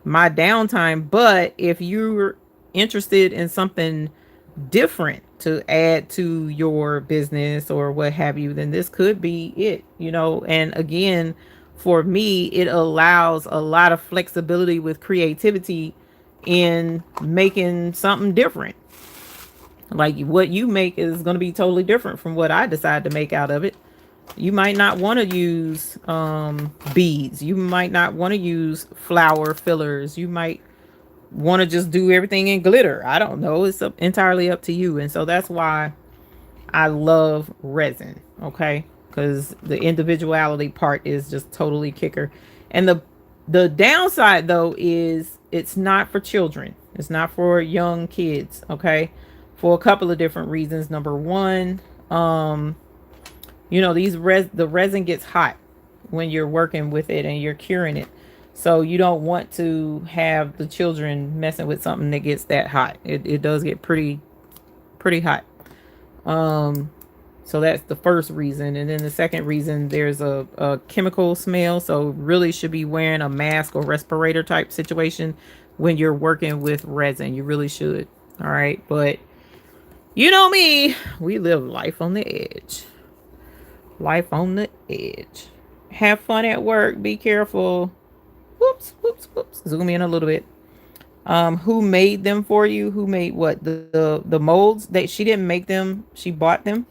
my downtime. But if you're interested in something different to add to your business or what have you, then this could be it, you know. And again, for me, it allows a lot of flexibility with creativity in making something different. Like what you make is going to be totally different from what I decide to make out of it. You might not want to use beads. You might not want to use flower fillers. You might want to just do everything in glitter. I don't know. It's entirely up to you. And so that's why I love resin. Okay, because the individuality part is just totally kicker. And the downside though is it's not for children. It's not for young kids. Okay, for a couple of different reasons. Number one, you know, the resin gets hot when you're working with it and you're curing it. So you don't want to have the children messing with something that gets that hot. It does get pretty hot. So that's the first reason. And then the second reason, there's a chemical smell. So really should be wearing a mask or respirator type situation when you're working with resin. You really should. All right. But you know me, we live life on the edge. Life on the edge. Have fun at work. Be careful. Whoops, whoops, whoops. Zoom in a little bit. Who made them for you? Who made what? The molds? That she didn't make them. She bought them.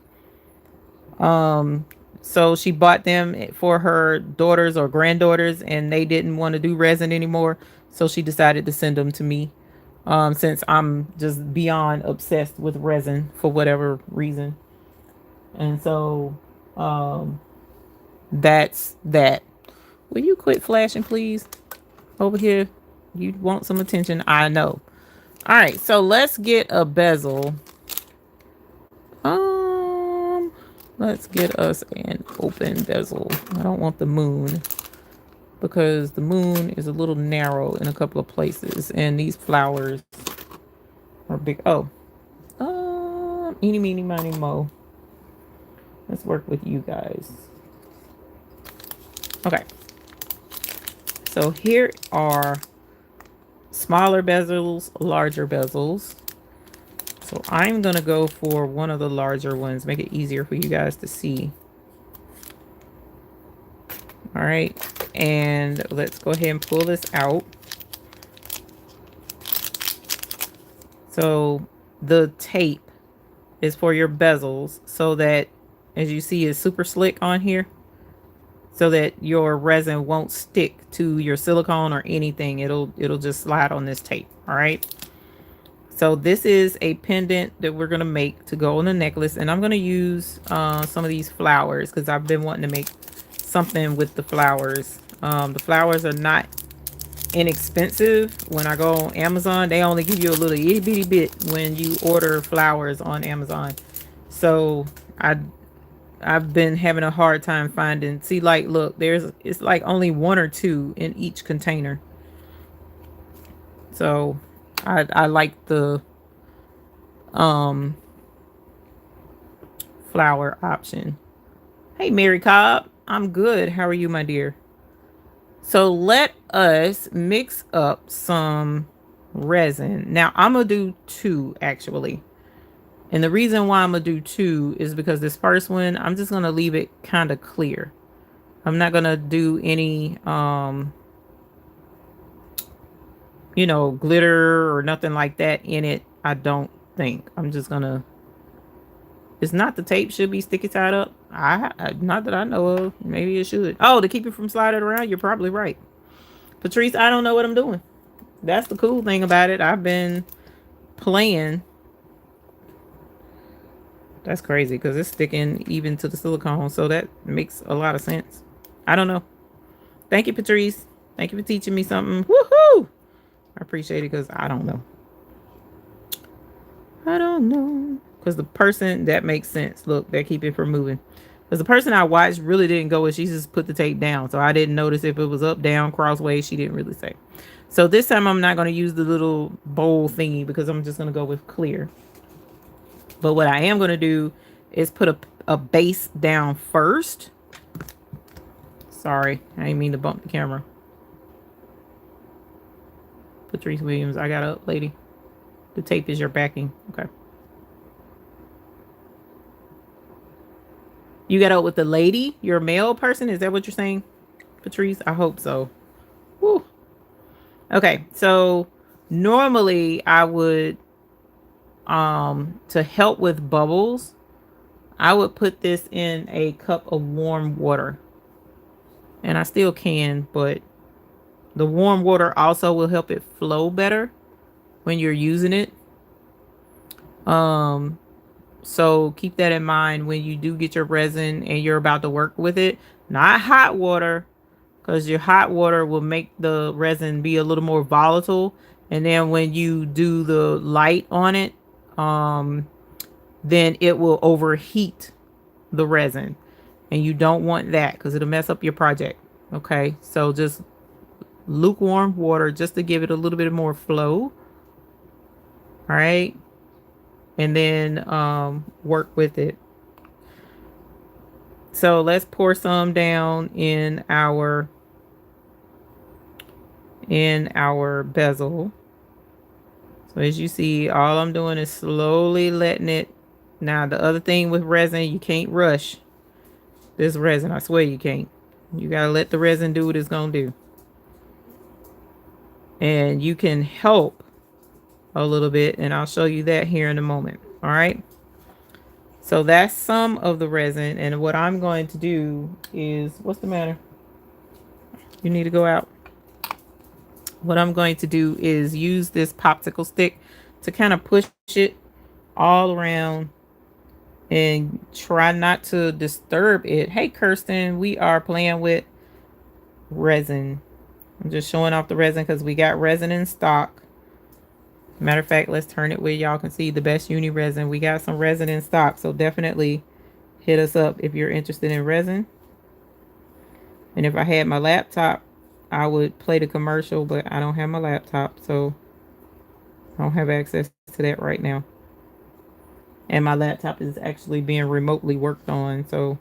So she bought them for her daughters or granddaughters, and they didn't want to do resin anymore. So she decided to send them to me. Since I'm just beyond obsessed with resin for whatever reason. And so, that's that. Will you quit flashing, please? Over here. You want some attention. I know. All right. So let's get a bezel. Let's get us an open bezel. I don't want the moon because the moon is a little narrow in a couple of places, and these flowers are big. Oh, eeny, meeny, miny, mo. Let's work with you guys. Okay. So here are smaller bezels, larger bezels. So I'm going to go for one of the larger ones, make it easier for you guys to see. All right. And let's go ahead and pull this out. So the tape is for your bezels so that, as you see, it's super slick on here, so that your resin won't stick to your silicone or anything. It'll just slide on this tape. All right. So this is a pendant that we're going to make to go on the necklace. And I'm going to use some of these flowers because I've been wanting to make something with the flowers. The flowers are not inexpensive. When I go on Amazon, they only give you a little itty bitty bit when you order flowers on Amazon. So I've been having a hard time finding. See, like, look, it's like only one or two in each container. So I like the flower option. Hey, Mary Cobb, I'm good. How are you, my dear? So let us mix up some resin. Now I'm gonna do two actually. And the reason why I'm gonna do two is because this first one, I'm just gonna leave it kind of clear. I'm not gonna do any you know, glitter or nothing like that in it. I don't think. I'm just gonna, it's not the tape should be sticky tied up. Not that I know of. Maybe it should. Oh, to keep it from sliding around, you're probably right. Patrice, I don't know what I'm doing. That's the cool thing about it. I've been playing. That's crazy because it's sticking even to the silicone. So that makes a lot of sense. I don't know. Thank you, Patrice. Thank you for teaching me something. Woohoo! I appreciate it because I don't know. I don't know. Because the person, that makes sense. Look, they keep it from moving. Because the person I watched really didn't go and she just put the tape down. So I didn't notice if it was up, down, crossways. She didn't really say. So this time I'm not going to use the little bowl thingy because I'm just going to go with clear. But what I am going to do is put a base down first. Sorry, I didn't mean to bump the camera. Patrice Williams, I got up, lady. The tape is your backing. Okay. You got out with the lady? You're a male person? Is that what you're saying, Patrice? I hope so. Woo. Okay, so normally I would, to help with bubbles, I would put this in a cup of warm water. And I still can, but the warm water also will help it flow better when you're using it. So keep that in mind when you do get your resin and you're about to work with it. Not hot water, because your hot water will make the resin be a little more volatile. And then when you do the light on it, then it will overheat the resin. And you don't want that because it'll mess up your project. Okay, so just lukewarm water just to give it a little bit more flow. All right. And then work with it. So let's pour some down in our bezel. So as you see, all I'm doing is slowly letting it. Now the other thing with resin, you can't rush this resin. I swear you can't. You gotta let the resin do what it's gonna do. And you can help a little bit, and I'll show you that here in a moment. All right. So that's some of the resin, and what I'm going to do is, what's the matter? You need to go out. What I'm going to do is use this popsicle stick to kind of push it all around and try not to disturb it. Hey, Kirsten, we are playing with resin. I'm just showing off the resin because we got resin in stock. Matter of fact, let's turn it where y'all can see the best uni resin. We got some resin in stock, so definitely hit us up if you're interested in resin. And if I had my laptop, I would play the commercial, but I don't have my laptop, so I don't have access to that right now. And my laptop is actually being remotely worked on, so.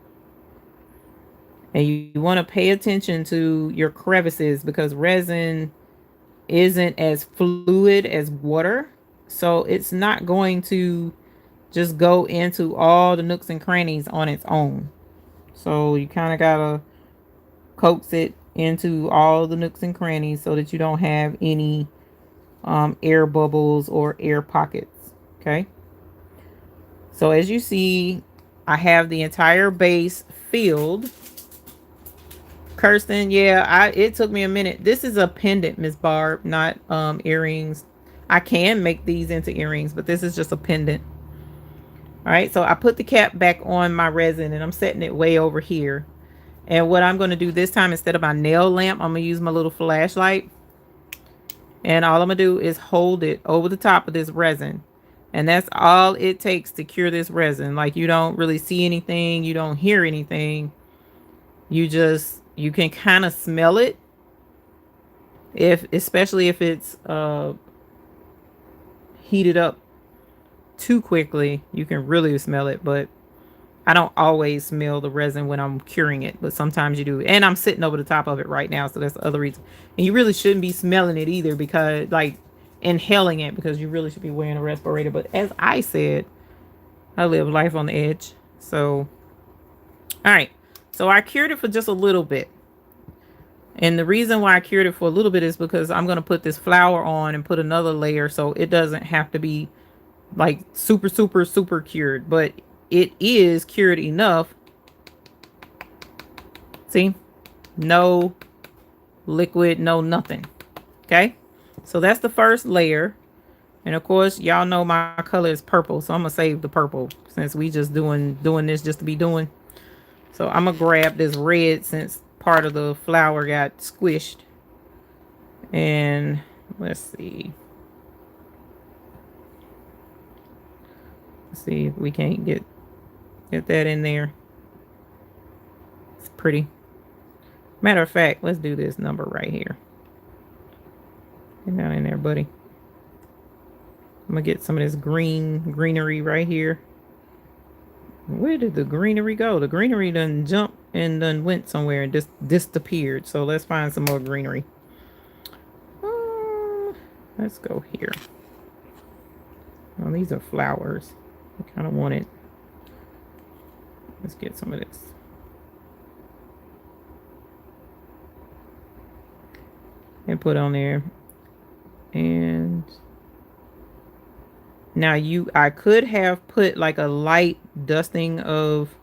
And you want to pay attention to your crevices because resin isn't as fluid as water. So it's not going to just go into all the nooks and crannies on its own. So you kind of got to coax it into all the nooks and crannies so that you don't have any air bubbles or air pockets. Okay. So as you see, I have the entire base filled. Kirsten, yeah, it took me a minute. This is a pendant, Miss Barb, not earrings. I can make these into earrings, but this is just a pendant. All right, so I put the cap back on my resin and I'm setting it way over here. And what I'm going to do this time, instead of my nail lamp, I'm going to use my little flashlight. And all I'm going to do is hold it over the top of this resin. And that's all it takes to cure this resin. Like, you don't really see anything. You don't hear anything. You can kind of smell it. Especially if it's heated up too quickly, you can really smell it. But I don't always smell the resin when I'm curing it, but sometimes you do. And I'm sitting over the top of it right now, so that's the other reason. And you really shouldn't be smelling it either, because like inhaling it, because you really should be wearing a respirator. But as I said, I live life on the edge. So, all right. So I cured it for just a little bit. And the reason why I cured it for a little bit is because I'm going to put this flower on and put another layer, so it doesn't have to be like super, super, super cured. But it is cured enough. See? No liquid, no nothing. Okay? So that's the first layer. And of course, y'all know my color is purple, so I'm gonna save the purple since we just doing this just to be doing. So I'm gonna grab this red since part of the flower got squished. And let's see. Let's see if we can't get that in there. It's pretty. Matter of fact, let's do this number right here. Get down in there, buddy. I'm gonna get some of this greenery right here. Where did the greenery go? The greenery done jumped and done went somewhere and just disappeared. So let's find some more greenery. Let's go here. Oh, these are flowers. I kind of want it. Let's get some of this. And put on there. And now I could have put like a light dusting of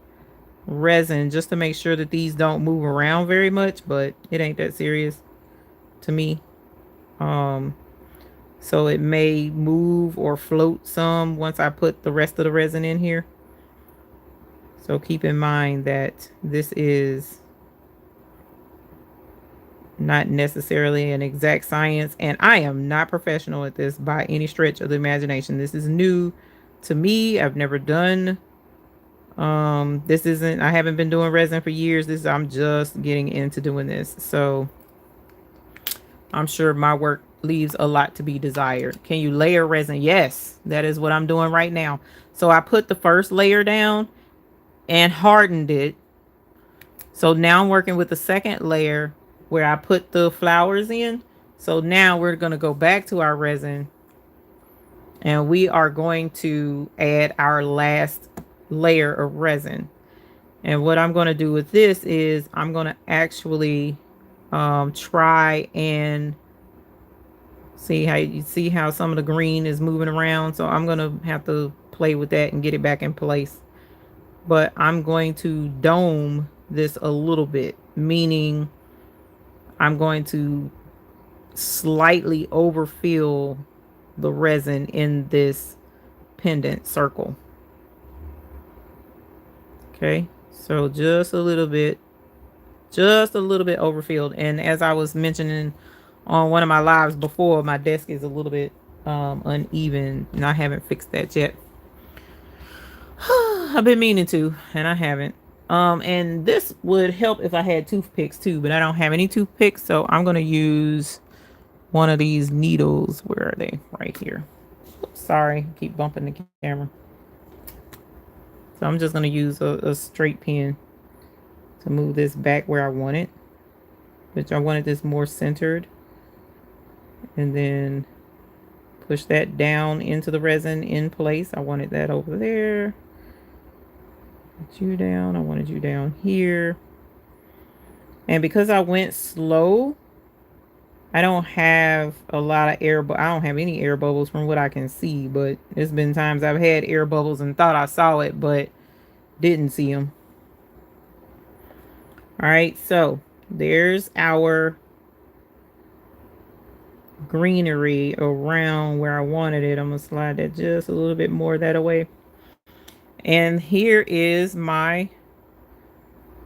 resin just to make sure that these don't move around very much, but it ain't that serious to me. So it may move or float some once I put the rest of the resin in here. So keep in mind that this is not necessarily an exact science, and I am not professional at this by any stretch of the imagination. This is new to me. I've never done I haven't been doing resin for years. I'm just getting into doing this, so I'm sure my work leaves a lot to be desired. Can you layer resin? Yes, that is what I'm doing right now. So I put the first layer down and hardened it. So now I'm working with the second layer where I put the flowers in. So now we're going to go back to our resin and we are going to add our last layer of resin. And what I'm going to do with this is I'm going to actually try and see how some of the green is moving around. So I'm going to have to play with that and get it back in place. But I'm going to dome this a little bit, meaning I'm going to slightly overfill the resin in this pendant circle. Okay, so just a little bit overfilled. And as I was mentioning on one of my lives before, my desk is a little bit uneven and I haven't fixed that yet. I've been meaning to, and I haven't. And this would help if I had toothpicks too, but I don't have any toothpicks, so I'm gonna use one of these needles. Where are they? Right here. Oops, sorry, keep bumping the camera. So I'm just gonna use a straight pin to move this back where I want it, which I wanted this more centered, and then push that down into the resin in place. I wanted that over there. Put you down. I wanted you down here. And because I went slow, I don't have a lot of air, but I don't have any air bubbles from what I can see. But there's been times I've had air bubbles and thought I saw it, but didn't see them. All right, so there's our greenery around where I wanted it. I'm gonna slide that just a little bit more that way. And here is my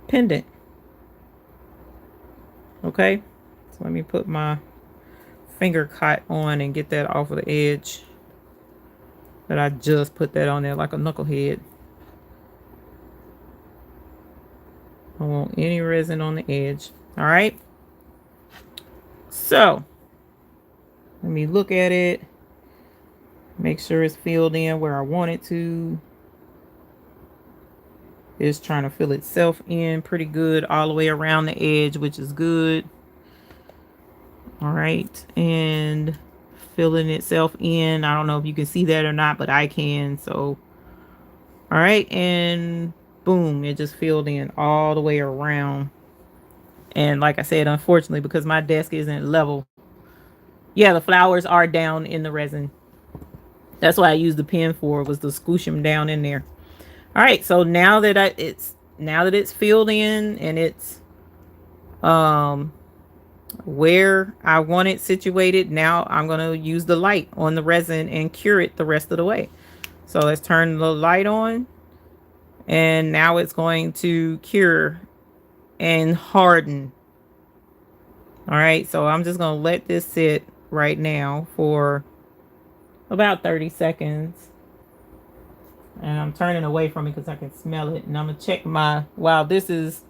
pendant. Okay, so let me put my finger cut on and get that off of the edge. But I just put that on there like a knucklehead. I don't want any resin on the edge. All right, so let me look at it, make sure it's filled in where I want it to. It's trying to fill itself in pretty good all the way around the edge, which is good. All right, and filling itself in. I don't know if you can see that or not, but I can. So, all right, and boom, it just filled in all the way around. And like I said, unfortunately, because my desk isn't level, yeah, the flowers are down in the resin. That's why I used the pen for, was to squish them down in there. All right, so now that it's filled in and it's where I want it situated, now I'm gonna use the light on the resin and cure it the rest of the way. So let's turn the light on, and now it's going to cure and harden. All right, so I'm just gonna let this sit right now for about 30 seconds. And I'm turning away from it because I can smell it. And I'm gonna check my, while this is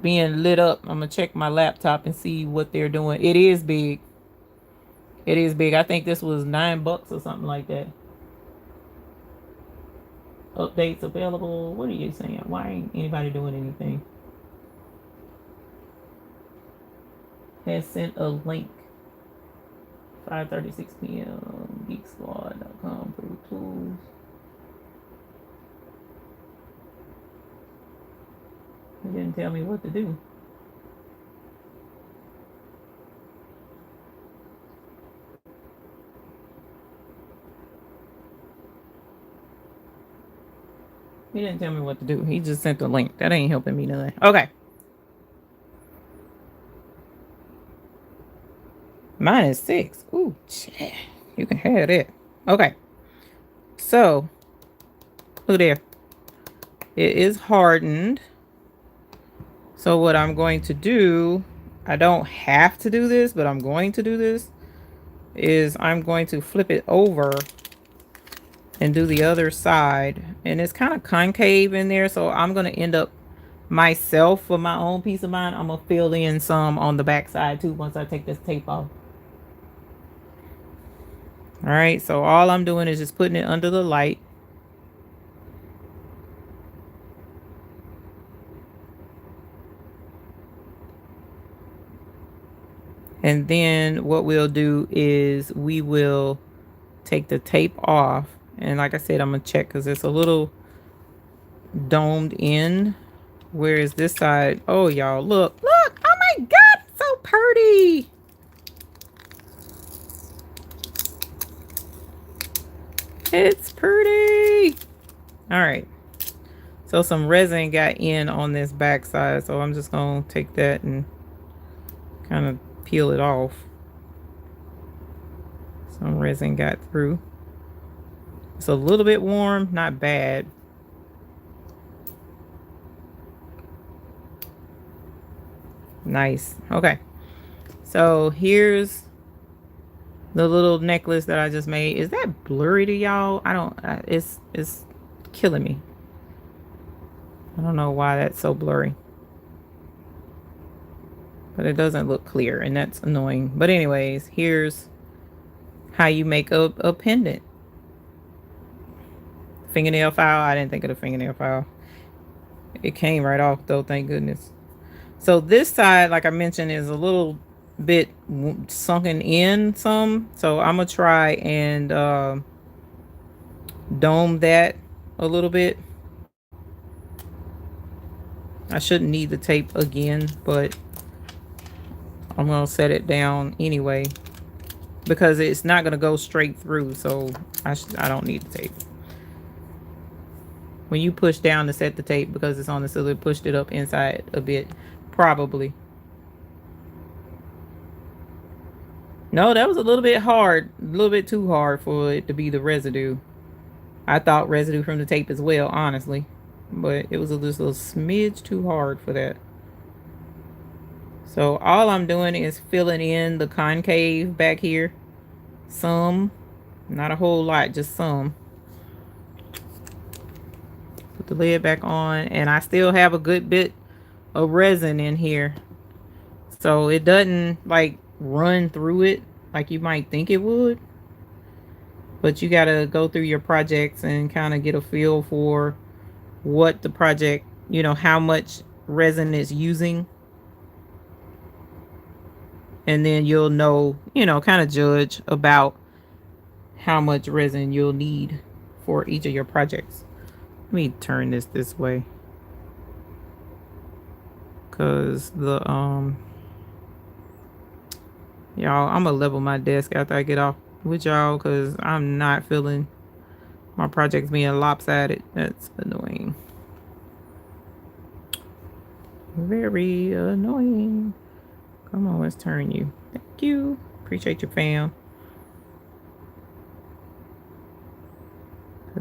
being lit up, I'm gonna check my laptop and see what they're doing. It is big. It is big. I think this was $9 or something like that. Updates available. What are you saying? Why ain't anybody doing anything? Has sent a link. 5:36 p.m. geeksquad.com for tools. It didn't tell me what to do. He didn't tell me what to do. He just sent the link. That ain't helping me none. Okay. Mine is 6. Ooh, shit. You can have it. Okay. So, look there. It is hardened. So what I'm going to do, I don't have to do this, but I'm going to do this, is I'm going to flip it over and do the other side. And it's kind of concave in there, so I'm going to end up myself, for my own peace of mind, I'm going to fill in some on the back side too once I take this tape off. All right, so all I'm doing is just putting it under the light. And then what we'll do is we will take the tape off. And like I said, I'm going to check because it's a little domed in. Whereas this side, oh, y'all, look. Look, oh my God, it's so pretty. It's pretty. All right. So some resin got in on this back side. So I'm just going to take that and kind of peel it off. Some resin got through. It's a little bit warm, not bad. Nice. Okay. So here's the little necklace that I just made. Is that blurry to y'all? I don't, it's killing me. I don't know why that's so blurry. But it doesn't look clear, and that's annoying. But anyways, here's how you make a pendant. Fingernail file. I didn't think of the fingernail file. It came right off though, thank goodness. So this side, like I mentioned, is a little bit sunken in some. So I'm gonna try and dome that a little bit. I shouldn't need the tape again, but I'm gonna set it down anyway because it's not gonna go straight through. So I don't need the tape. When you push down to set the tape, because it's on the cylinder, pushed it up inside a bit, probably. No, that was a little bit hard, a little bit too hard for it to be the residue. I thought residue from the tape as well, honestly, but it was just a little smidge too hard for that. So all I'm doing is filling in the concave back here. Some, not a whole lot, just some. Put the lid back on, and I still have a good bit of resin in here. So it doesn't like run through it like you might think it would. But you gotta go through your projects and kind of get a feel for what the project, you know, how much resin is using. And then you'll know, you know, kind of judge about how much resin you'll need for each of your projects. Let me turn this way. Cause the y'all, I'm gonna level my desk after I get off with y'all, cause I'm not feeling my projects being lopsided. That's annoying. Very annoying. Come on, let's turn you. Thank you. Appreciate you, fam.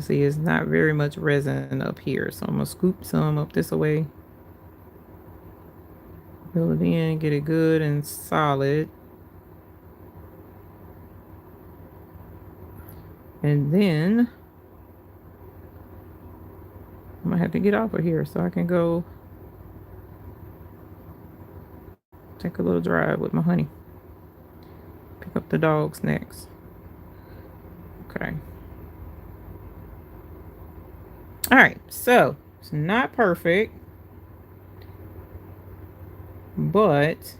See, it's not very much resin up here, so I'm gonna scoop some up this way. Fill it in, get it good and solid. And then I'm gonna have to get off of here so I can go take a little drive with my honey. Pick up the dog snacks. Okay. All right, so it's not perfect, but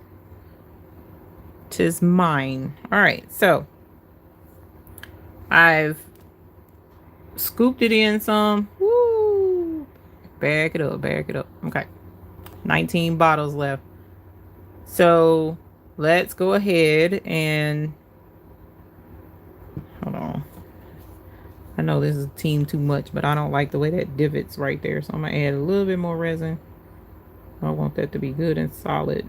'tis mine. All right, so I've scooped it in some. Woo! Back it up, back it up. Okay, 19 bottles left. So let's go ahead and hold on. I know this is a team too much, but I don't like the way that divots right there. So I'm gonna add a little bit more resin. I want that to be good and solid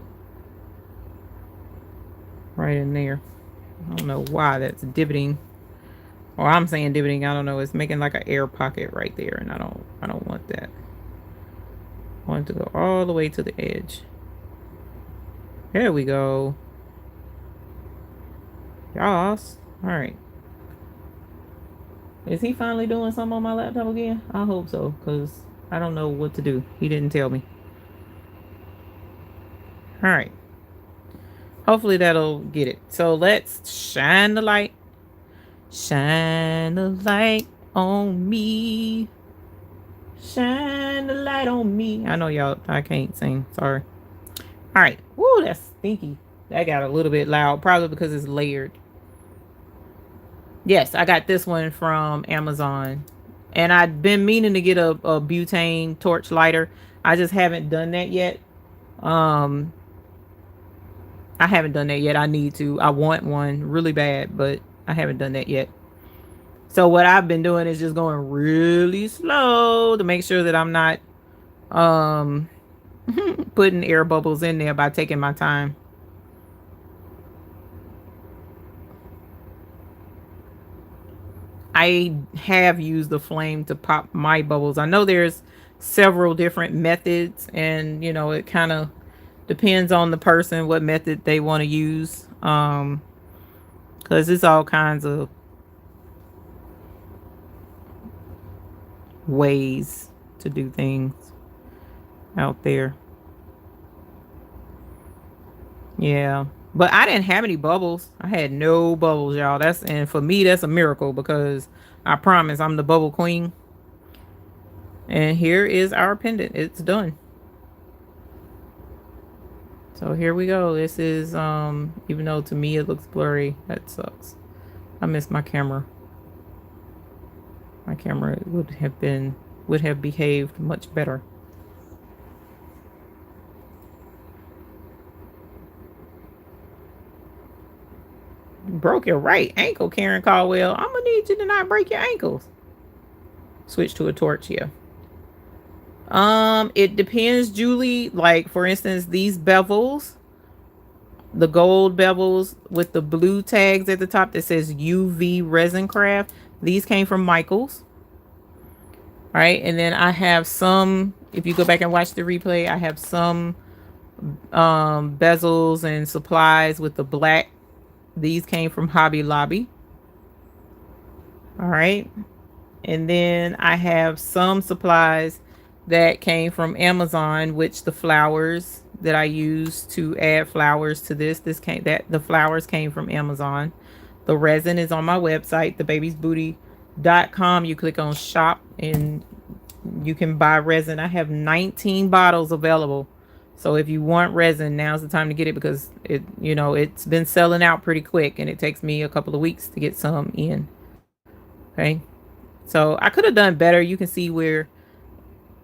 right in there. I don't know why that's divoting. Or I'm saying divoting, I don't know. It's making like an air pocket right there, and I don't want that. I want it to go all the way to the edge. There we go. Yas. Alright. Is he finally doing something on my laptop again? I hope so, because I don't know what to do. He didn't tell me. Alright. Hopefully that'll get it. So let's shine the light. Shine the light on me. Shine the light on me. I know y'all, I can't sing. Sorry. Alright. Woo, that's stinky. That got a little bit loud. Probably because it's layered. Yes, I got this one from Amazon. And I've been meaning to get a butane torch lighter. I just haven't done that yet. I haven't done that yet. I need to. I want one really bad, but I haven't done that yet. So what I've been doing is just going really slow to make sure that I'm not putting air bubbles in there by taking my time. I have used the flame to pop my bubbles. I know there's several different methods, and you know, it kind of depends on the person what method they want to use. Because it's all kinds of ways to do things out there. Yeah. But I didn't have any bubbles. I had no bubbles, y'all. And for me, that's a miracle, because I promise I'm the bubble queen. And here is our pendant. It's done. So here we go. This is even though to me it looks blurry, that sucks. I miss my camera. My camera would have behaved much better. Broke your right ankle, Karen Caldwell. I'm gonna need you to not break your ankles. Switch to a torch here. It depends, Julie. Like, for instance, these bezels, the gold bezels with the blue tags at the top that says UV Resin Craft, these came from Michael's. All right, and then I have some, if you go back and watch the replay, I have some bezels and supplies with the black. These came from Hobby Lobby. All right. And then I have some supplies that came from Amazon, which the flowers that I use to add flowers to the flowers came from Amazon. The resin is on my website, thebabiesbooty.com. You click on shop and you can buy resin. I have 19 bottles available. So if you want resin, now's the time to get it, because it, you know, it's been selling out pretty quick, and it takes me a couple of weeks to get some in. Okay. So I could have done better. You can see where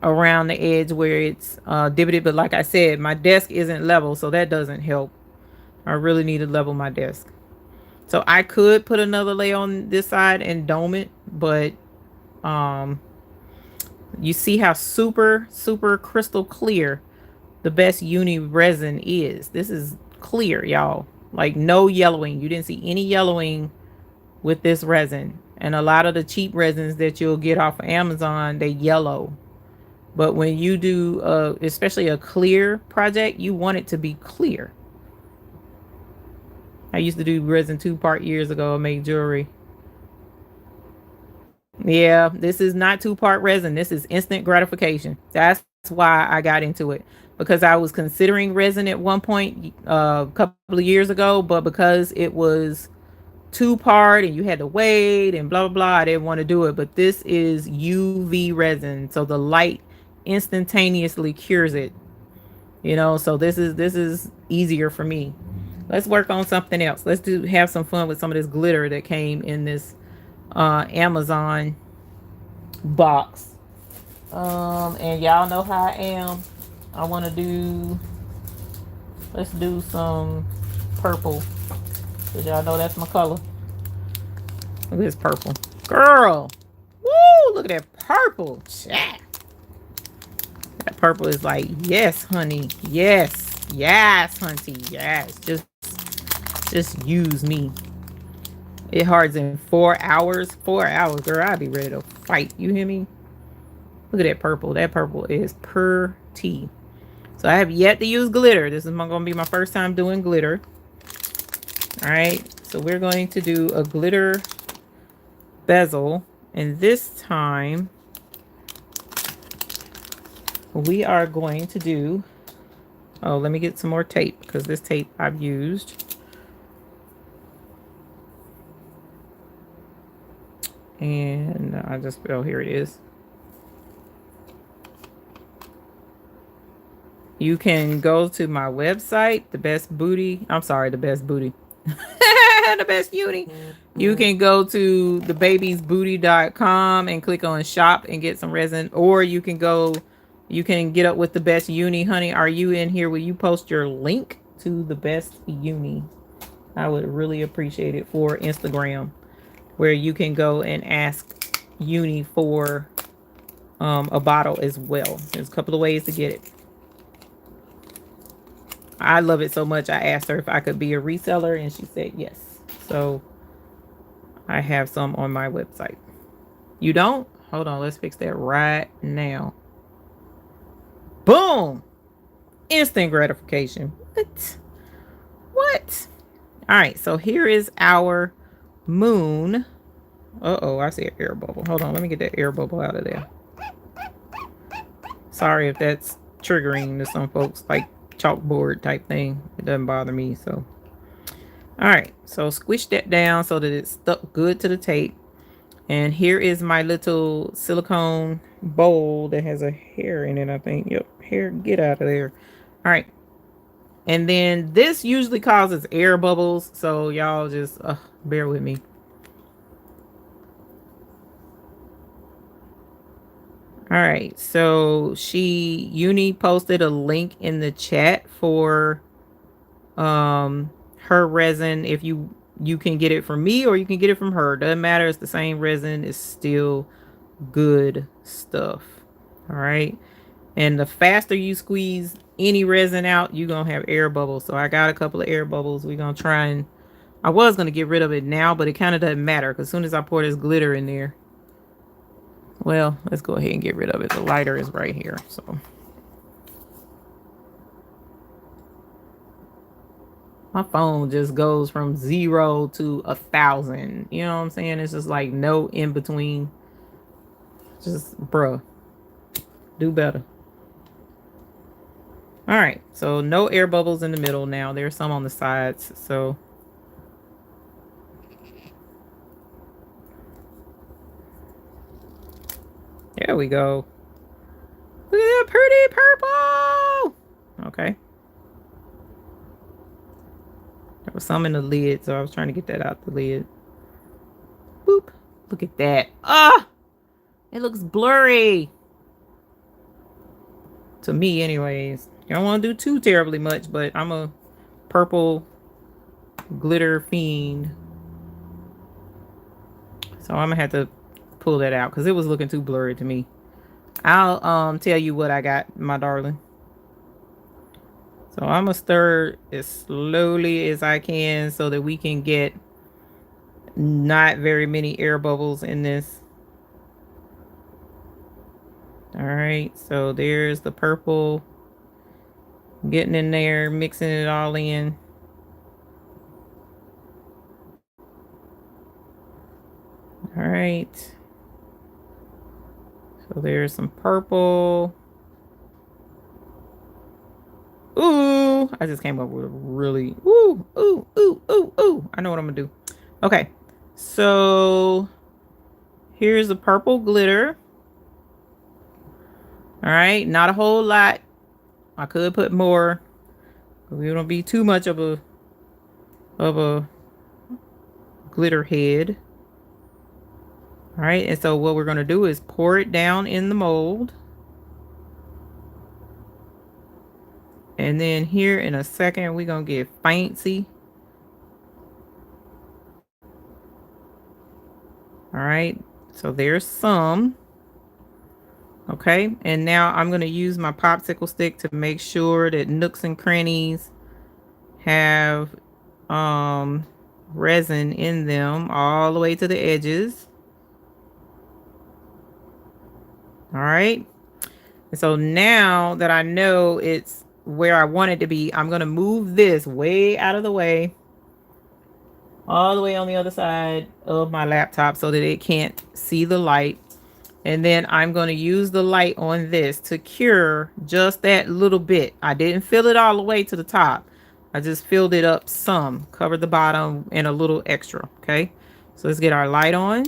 around the edge where it's divoted, but like I said, my desk isn't level, so that doesn't help. I really need to level my desk. So I could put another layer on this side and dome it, but you see how super crystal clear the best uni resin is. This is clear, y'all. Like no yellowing. You didn't see any yellowing with this resin. And a lot of the cheap resins that you'll get off of Amazon, they yellow. But when you do especially a clear project, you want it to be clear. I used to do resin 2-part years ago. I made jewelry. Yeah, this is not 2-part resin. This is instant gratification. That's why I got into it, because I was considering resin at one point a couple of years ago, but because it was 2-part and you had to wait and blah blah blah, I didn't want to do it. But this is UV resin, so the light instantaneously cures it. You know, so this is easier for me. Let's work on something else. Let's have some fun with some of this glitter that came in this Amazon box. And y'all know how I am. I want to do, let's do some purple, because y'all know that's my color. Look at this purple. Girl, woo, look at that purple. Chat. That purple is like, yes, honey. Yes. Yes, hunty. Yes. Just use me. It hards in 4 hours. 4 hours, girl. I'll be ready to fight. You hear me? Look at that purple. That purple is pretty. So I have yet to use glitter. This is going to be my first time doing glitter. All right. So we're going to do a glitter bezel. And this time we are going to do, oh, let me get some more tape, because this tape I've used. And I just, oh, here it is. You can go to my website, the best uni. The best uni. You can go to thebabiesbooty.com and click on shop and get some resin, or you can get up with the best uni. Honey, are you in here? Will you post your link to the best uni? I would really appreciate it, for Instagram, where you can go and ask uni for a bottle as well. There's a couple of ways to get it. I love it so much. I asked her if I could be a reseller, and she said yes. So I have some on my website. You don't? Hold on. Let's fix that right now. Boom. Instant gratification. What? All right. So here is our moon. Uh-oh. I see an air bubble. Hold on. Let me get that air bubble out of there. Sorry if that's triggering to some folks, like chalkboard type thing. It doesn't bother me. So all right, so squish that down so that it's stuck good to the tape. And here is my little silicone bowl that has a hair in it, I think. Yep, hair, get out of there. All right, and then this usually causes air bubbles, so y'all just bear with me. All right, so Uni posted a link in the chat for her resin. If you can get it from me or you can get it from her, doesn't matter. It's the same resin. It's still good stuff. All right, and the faster you squeeze any resin out, you're gonna have air bubbles. So I got a couple of air bubbles. We're gonna try, and I was gonna get rid of it now, but it kind of doesn't matter, because as soon as I pour this glitter in there, well, let's go ahead and get rid of it. The lighter is right here. So my phone just goes from 0 to 1,000. You know what I'm saying? It's just like no in between. Just, bruh, do better. All right, so no air bubbles in the middle now. There's some on the sides. So there we go. a pretty purple. Okay. There was some in the lid, so I was trying to get that out the lid. Boop. Look at that. Ah! It looks blurry. To me, anyways. You don't want to do too terribly much, but I'm a purple glitter fiend. So I'm going to have to pull that out because it was looking too blurry to me. I'll tell you what I got, my darling. So I'm going to stir as slowly as I can so that we can get not very many air bubbles in this. All right, so there's the purple. Getting in there, mixing it all in. All right. So there's some purple. Ooh, I just came up with a really, ooh, ooh, ooh, ooh, ooh. I know what I'm gonna do. Okay, so here's the purple glitter. All right, not a whole lot. I could put more. We don't be too much of a glitter head. All right, and so what we're gonna do is pour it down in the mold. And then here in a second, we're going to get fancy. All right. So there's some. Okay. And now I'm going to use my popsicle stick to make sure that nooks and crannies have resin in them all the way to the edges. All right. And so now that I know it's where I want it to be, I'm going to move this way out of the way, all the way on the other side of my laptop so that it can't see the light. And then I'm going to use the light on this to cure just that little bit. I didn't fill it all the way to the top. I just filled it up some, covered the bottom and a little extra. Okay. So let's get our light on.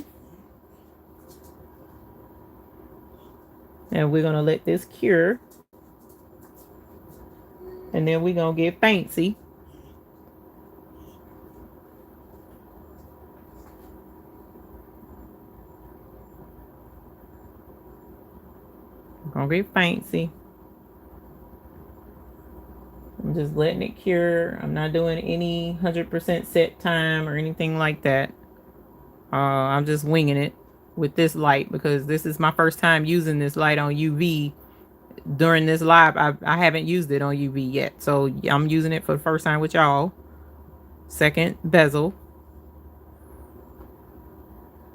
And we're going to let this cure. And then we're going to get fancy. Gonna get fancy. I'm just letting it cure. I'm not doing any 100% set time or anything like that. I'm just winging it with this light because this is my first time using this light on UV. During this live, I haven't used it on UV yet, so I'm using it for the first time with y'all. Second bezel.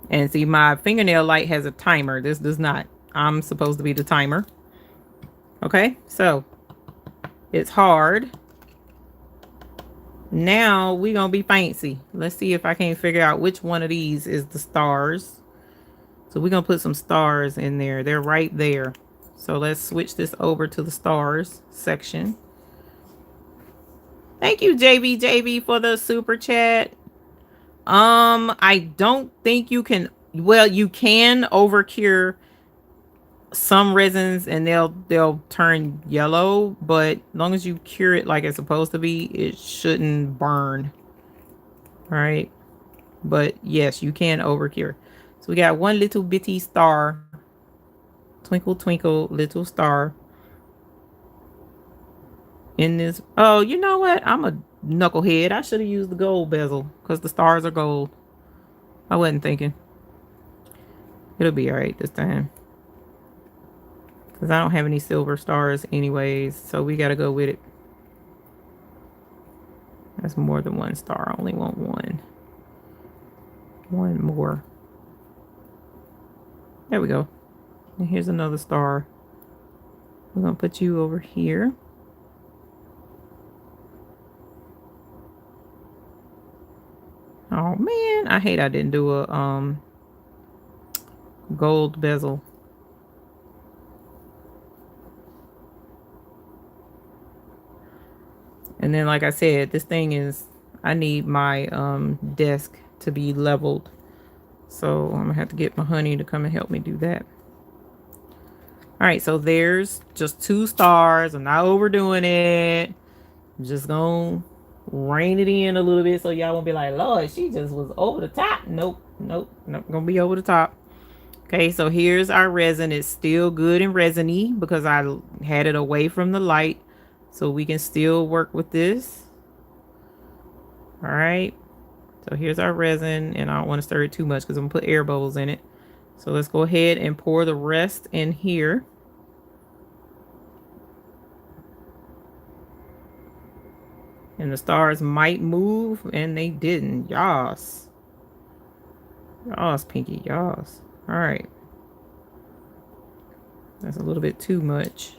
And see, my fingernail light has a timer. This does not. I'm supposed to be the timer. Okay, so it's hard. Now we're gonna be fancy. Let's see if I can figure out which one of these is the stars. So we're gonna put some stars in there. They're right there. So let's switch this over to the stars section. Thank you, JB for the super chat. I don't think you can. Well, you can over cure some resins and they'll turn yellow, but as long as you cure it like it's supposed to be, it shouldn't burn. All right, but yes, you can over cure. So we got one little bitty star. Twinkle twinkle little star in this. Oh, you know what, I'm a knucklehead. I should have used the gold bezel because the stars are gold. I wasn't thinking. It'll be all right this time because I don't have any silver stars anyways, so we got to go with it. That's more than one star. I only want one more. There we go. And here's another star. We're gonna put you over here. Oh man, I hate I didn't do a gold bezel. And then, like I said, this thing is, I need my desk to be leveled. So I'm gonna have to get my honey to come and help me do that. All right, so there's just 2 stars. I'm not overdoing it. I'm just gonna rein it in a little bit so y'all won't be like, Lord, she just was over the top. Nope, nope, nope, gonna be over the top. Okay, so here's our resin. It's still good and resiny because I had it away from the light, so we can still work with this. All right, so here's our resin, and I don't want to stir it too much because I'm gonna put air bubbles in it. So let's go ahead and pour the rest in here. And the stars might move, and they didn't. Yas. Yas, Pinky, yas. All right. That's a little bit too much.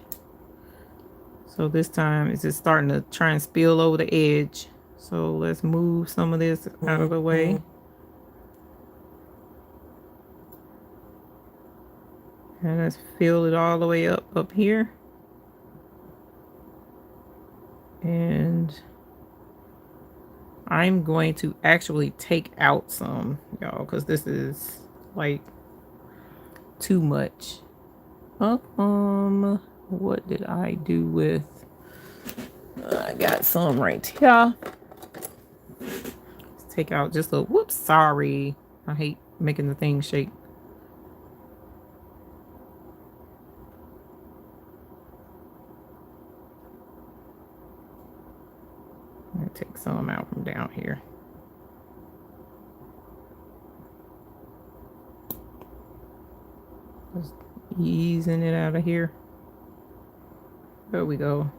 So this time it's just starting to try and spill over the edge. So let's move some of this out of the way. And let's fill it all the way up here. And I'm going to actually take out some, y'all, because this is like too much. What did I do with? I got some right here. Let's take out just a whoops. Sorry, I hate making the thing shake. I'm gonna take some out from down here. Just easing it out of here. There we go.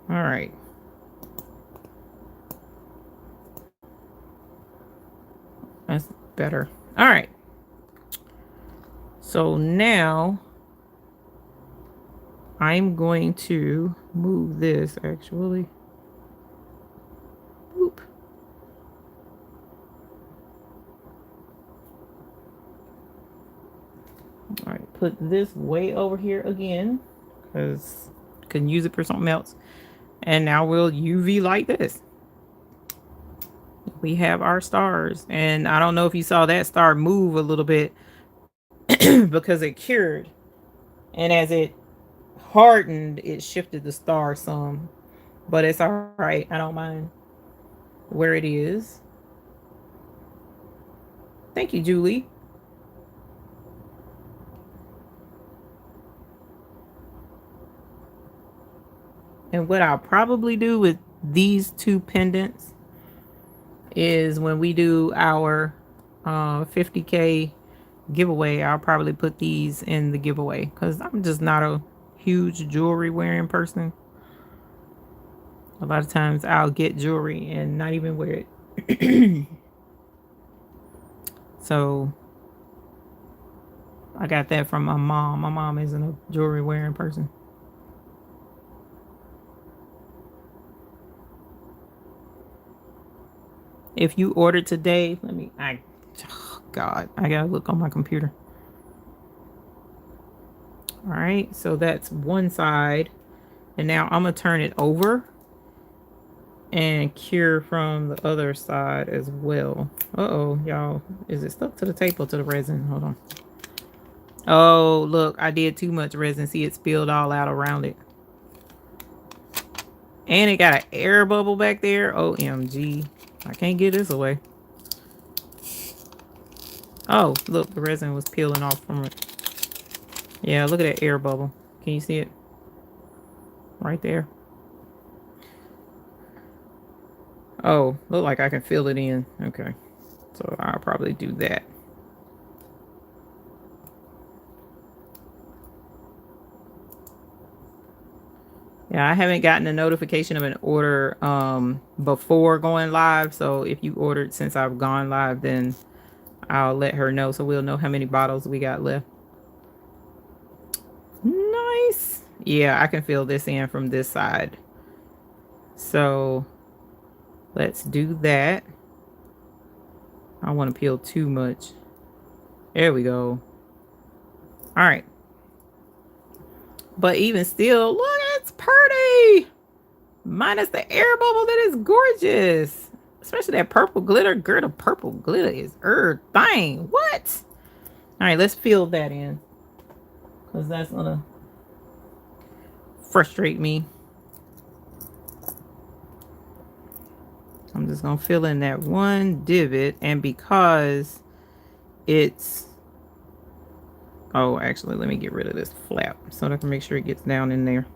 All right. That's better. All right. So now I'm going to move this actually. Oop. All right, put this way over here again because I can use it for something else. And now we'll UV light this. We have our stars, and I don't know if you saw that star move a little bit because it cured, and as it hardened, it shifted the star some, but it's all right. I don't mind where it is. Thank you, Julie. And what I'll probably do with these 2 pendants is when we do our 50K giveaway, I'll probably put these in the giveaway because I'm just not a huge jewelry wearing person. A lot of times I'll get jewelry and not even wear it. So I got that from my mom. My mom isn't a jewelry wearing person. If you ordered today, oh God, I gotta look on my computer. All right, so that's one side. And now I'm gonna turn it over and cure from the other side as well. Uh-oh, y'all. Is it stuck to the tape or to the resin? Hold on. Oh, look, I did too much resin. See, it spilled all out around it. And it got an air bubble back there. OMG. I can't get this away. Oh, look, the resin was peeling off from it. Yeah, look at that air bubble. Can you see it? Right there. Oh, look like I can fill it in. Okay. So I'll probably do that. Yeah, I haven't gotten a notification of an order before going live. So if you ordered since I've gone live, then I'll let her know so we'll know how many bottles we got left. Nice. Yeah, I can fill this in from this side. So let's do that. I don't want to peel too much. There we go. All right. But even still, look, it's pretty. Minus the air bubble, that is gorgeous. Especially that purple glitter. Girl, the purple glitter is thing. What? All right, let's fill that in, because that's gonna frustrate me. I'm just gonna fill in that one divot, and because it's, oh, actually, let me get rid of this flap so that I can make sure it gets down in there.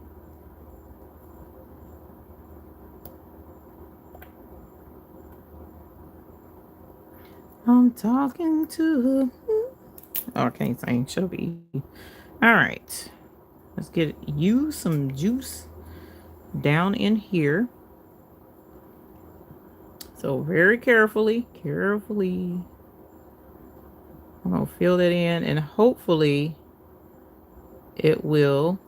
I'm talking to, oh, I can't sing. Should be. All right, let's get you some juice down in here. So very carefully, I'm gonna fill that in, and hopefully it will.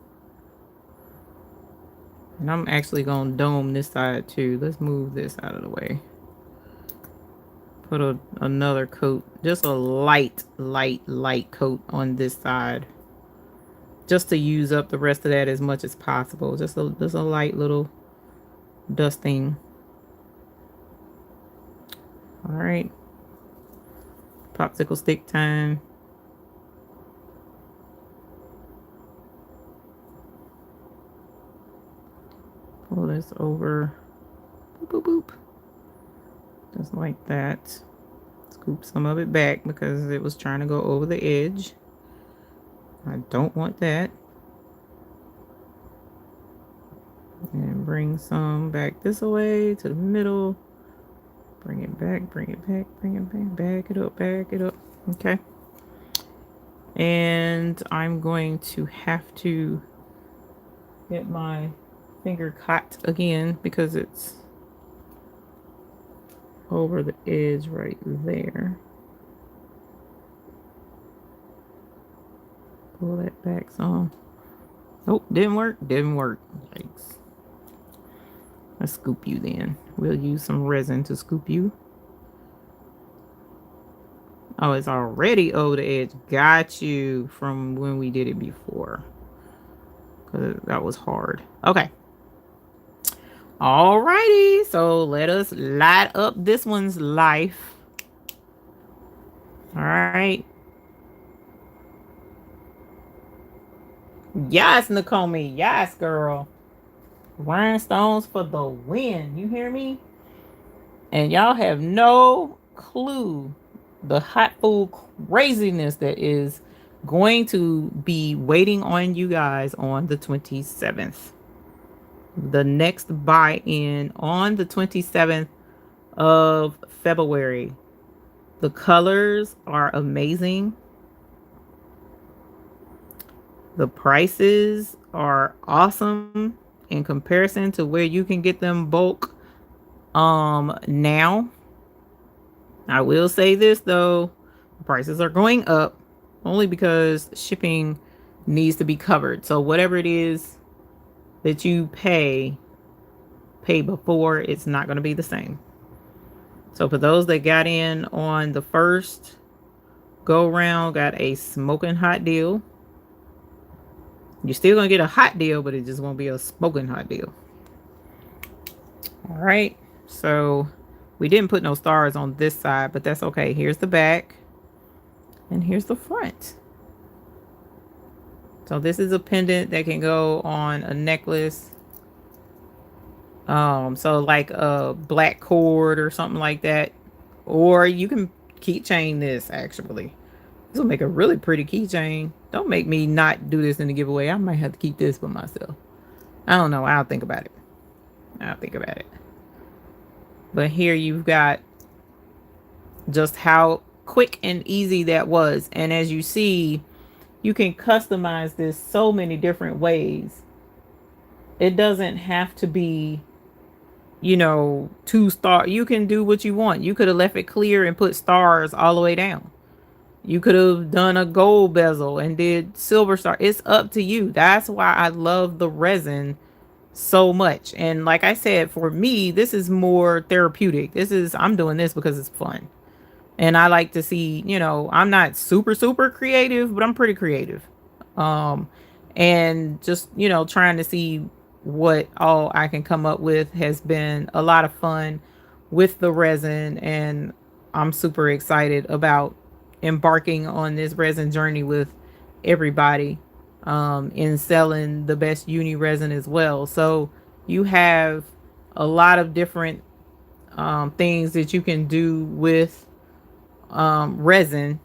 And I'm actually gonna dome this side too. Let's move this out of the way. Put another coat, just a light coat on this side, just to use up the rest of that as much as possible. Just a light little dusting. All right, popsicle stick time. Pull this over, boop, boop, boop. Just like that. Scoop some of it back because it was trying to go over the edge. I don't want that. And bring some back this way to the middle. Bring it back, bring it back, bring it back, back it up. Okay. And I'm going to have to get my finger caught again because it's over the edge right there. Pull that back some. Oh, didn't work. Yikes. Let's scoop you then. We'll use some resin to scoop you. Oh, it's already over the edge. Got you from when we did it before. Because that was hard. Okay. Alrighty. So let us light up this one's life. All right. Yes, Nakomi. Yes, girl. Rhinestones for the win. You hear me? And y'all have no clue the hot food craziness that is going to be waiting on you guys on the 27th. The next buy-in on the 27th of February. The colors are amazing. The prices are awesome in comparison to where you can get them bulk now. I will say this though, prices are going up only because shipping needs to be covered. So whatever it is that you pay before, it's not going to be the same. So for those that got in on the first go round, got a smoking hot deal. You're still going to get a hot deal, but it just won't be a smoking hot deal. All right. So we didn't put no stars on this side, but that's okay. Here's the back and here's the front. So this is a pendant that can go on a necklace. So like a black cord or something like that. Or you can keychain this actually. This will make a really pretty keychain. Don't make me not do this in the giveaway. I might have to keep this for myself. I don't know. I'll think about it. But here you've got just how quick and easy that was. And as you see, you can customize this so many different ways. It doesn't have to be, you know, 2-star. You can do what you want. You could have left it clear and put stars all the way down. You could have done a gold bezel and did silver star. It's up to you. That's why I love the resin so much. And like I said, for me, this is more therapeutic. I'm doing this because it's fun. And I like to see, you know, I'm not super creative, but I'm pretty creative. And just, you know, trying to see what all I can come up with has been a lot of fun with the resin. And I'm super excited about embarking on this resin journey with everybody, in selling the best uni resin as well. So you have a lot of different things that you can do with resin.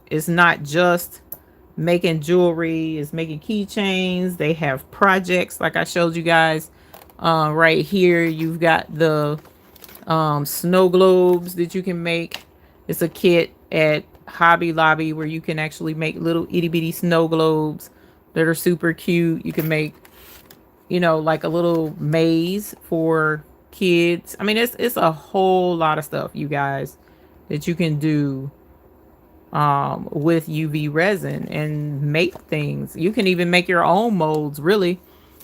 It's not just making jewelry, it's making keychains. They have projects like I showed you guys right here. You've got the snow globes that you can make. It's a kit at Hobby Lobby where you can actually make little itty bitty snow globes that are super cute. You can make, you know, like a little maze for kids. I mean, it's a whole lot of stuff, you guys, that you can do with UV resin and make things. You can even make your own molds, really.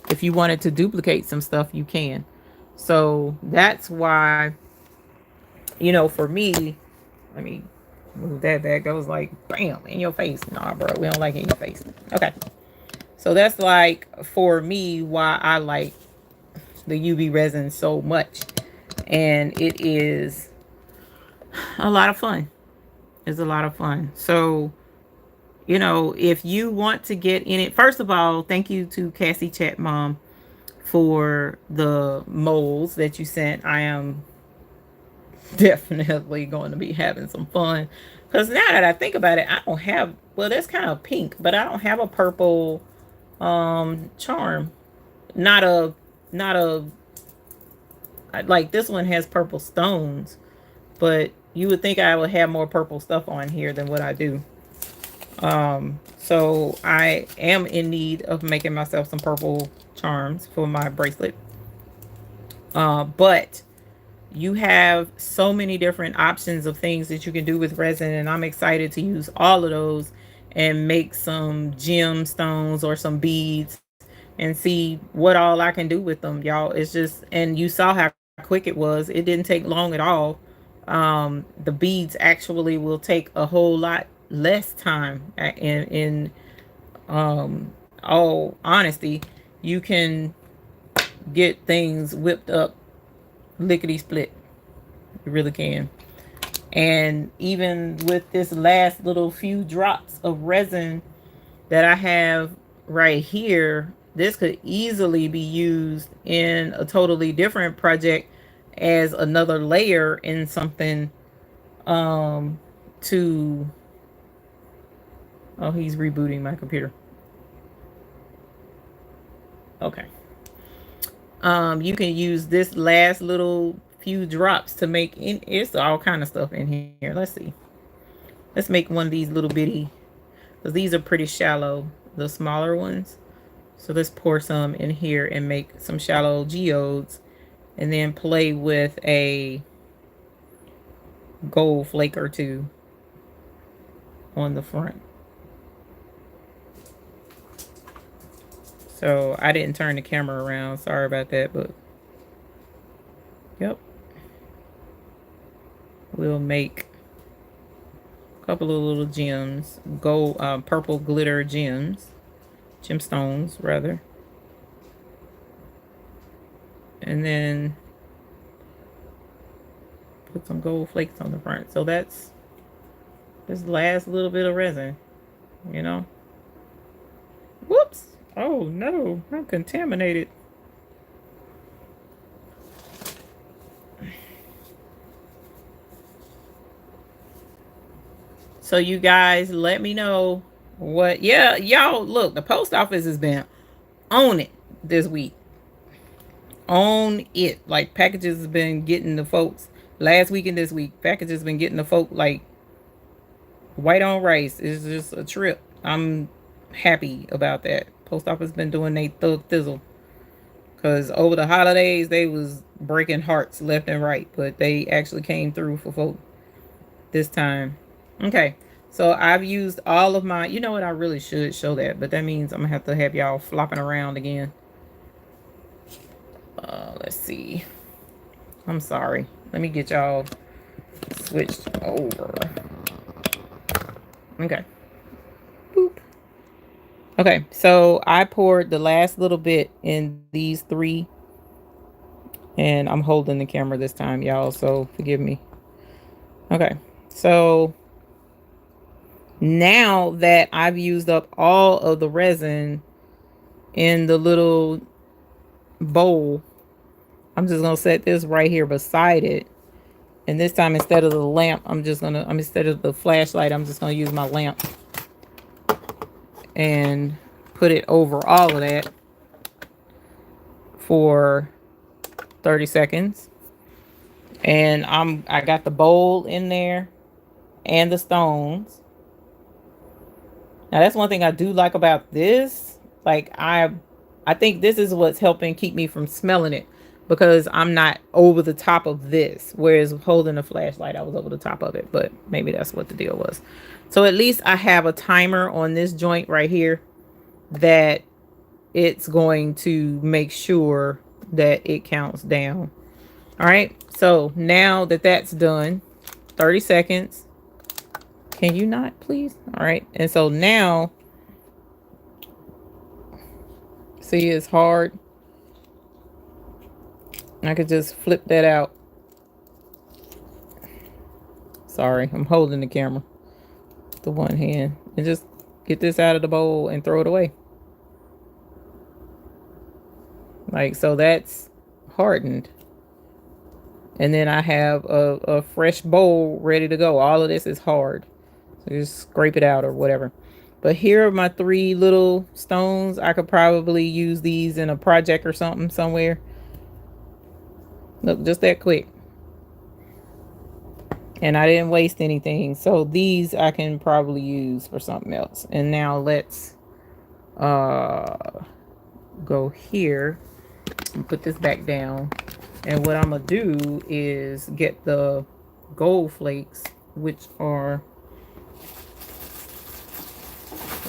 If you wanted to duplicate some stuff, you can. So that's why, you know, for me, let me move that back. That was like, bam, in your face. Nah, bro, we don't like it in your face. Okay. So that's like, for me, why I like the UV resin so much. And it is a lot of fun. It's a lot of fun. So, you know, if you want to get in it, first of all, thank you to Cassie Chat Mom for the molds that you sent. I am definitely going to be having some fun, because now that I think about it, I don't have, well, that's kind of pink, but I don't have a purple charm. Not a like, this one has purple stones, but you would think I would have more purple stuff on here than what I do. So I am in need of making myself some purple charms for my bracelet. But you have so many different options of things that you can do with resin, and I'm excited to use all of those and make some gemstones or some beads and see what all I can do with them, y'all. It's just, and you saw how quick it was. It didn't take long at all. The beads actually will take a whole lot less time. In all honesty, you can get things whipped up lickety split. You really can. And even with this last little few drops of resin that I have right here, this could easily be used in a totally different project as another layer in something to, oh, he's rebooting my computer. Okay. You can use this last little few drops to make in, it's all kind of stuff in here. Let's see. Let's make one of these little bitty, because these are pretty shallow, the smaller ones. So let's pour some in here and make some shallow geodes, and then play with a gold flake or two on the front. So I didn't turn the camera around. Sorry about that, but yep. We'll make a couple of little gems, gold, purple glitter gems, gemstones rather. And then put some gold flakes on the front. So that's this last little bit of resin, you know. Whoops. Oh no, I'm contaminated. So you guys let me know what, yeah, y'all, look, the post office has been on it this week. On it. Like, packages has been getting the folks last week and this week. Packages has been getting the folk like white on rice. It's just a trip. I'm happy about that. Post office been doing they thug thizzle. Because over the holidays, they was breaking hearts left and right. But they actually came through for folk this time. Okay. So I've used all of my, you know what, I really should show that. But that means I'm going to have y'all flopping around again. Let's see. I'm sorry. Let me get y'all switched over. Okay. Boop. Okay, so I poured the last little bit in these three, and I'm holding the camera this time, y'all, so forgive me. Okay, so Now that I've used up all of the resin in the little bowl, I'm just gonna set this right here beside it. And this time, instead of the lamp, instead of the flashlight, I'm just gonna use my lamp and put it over all of that for 30 seconds. And I got the bowl in there and the stones. Now that's one thing I do like about this. Like I think this is what's helping keep me from smelling it, because I'm not over the top of this. Whereas holding a flashlight, I was over the top of it, but maybe that's what the deal was. So at least I have a timer on this joint right here that it's going to make sure that it counts down. All right. So now that that's done, 30 seconds. Can you not, please? All right. And so now, see, it's hard. I could just flip that out. Sorry, I'm holding the camera with the one hand. And just get this out of the bowl and throw it away. Like, so that's hardened. And then I have a fresh bowl ready to go. All of this is hard. So just scrape it out or whatever. But here are my 3 little stones. I could probably use these in a project or something somewhere. Look, just that quick. And I didn't waste anything. So these I can probably use for something else. And now let's go here and put this back down. And what I'm gonna do is get the gold flakes, which are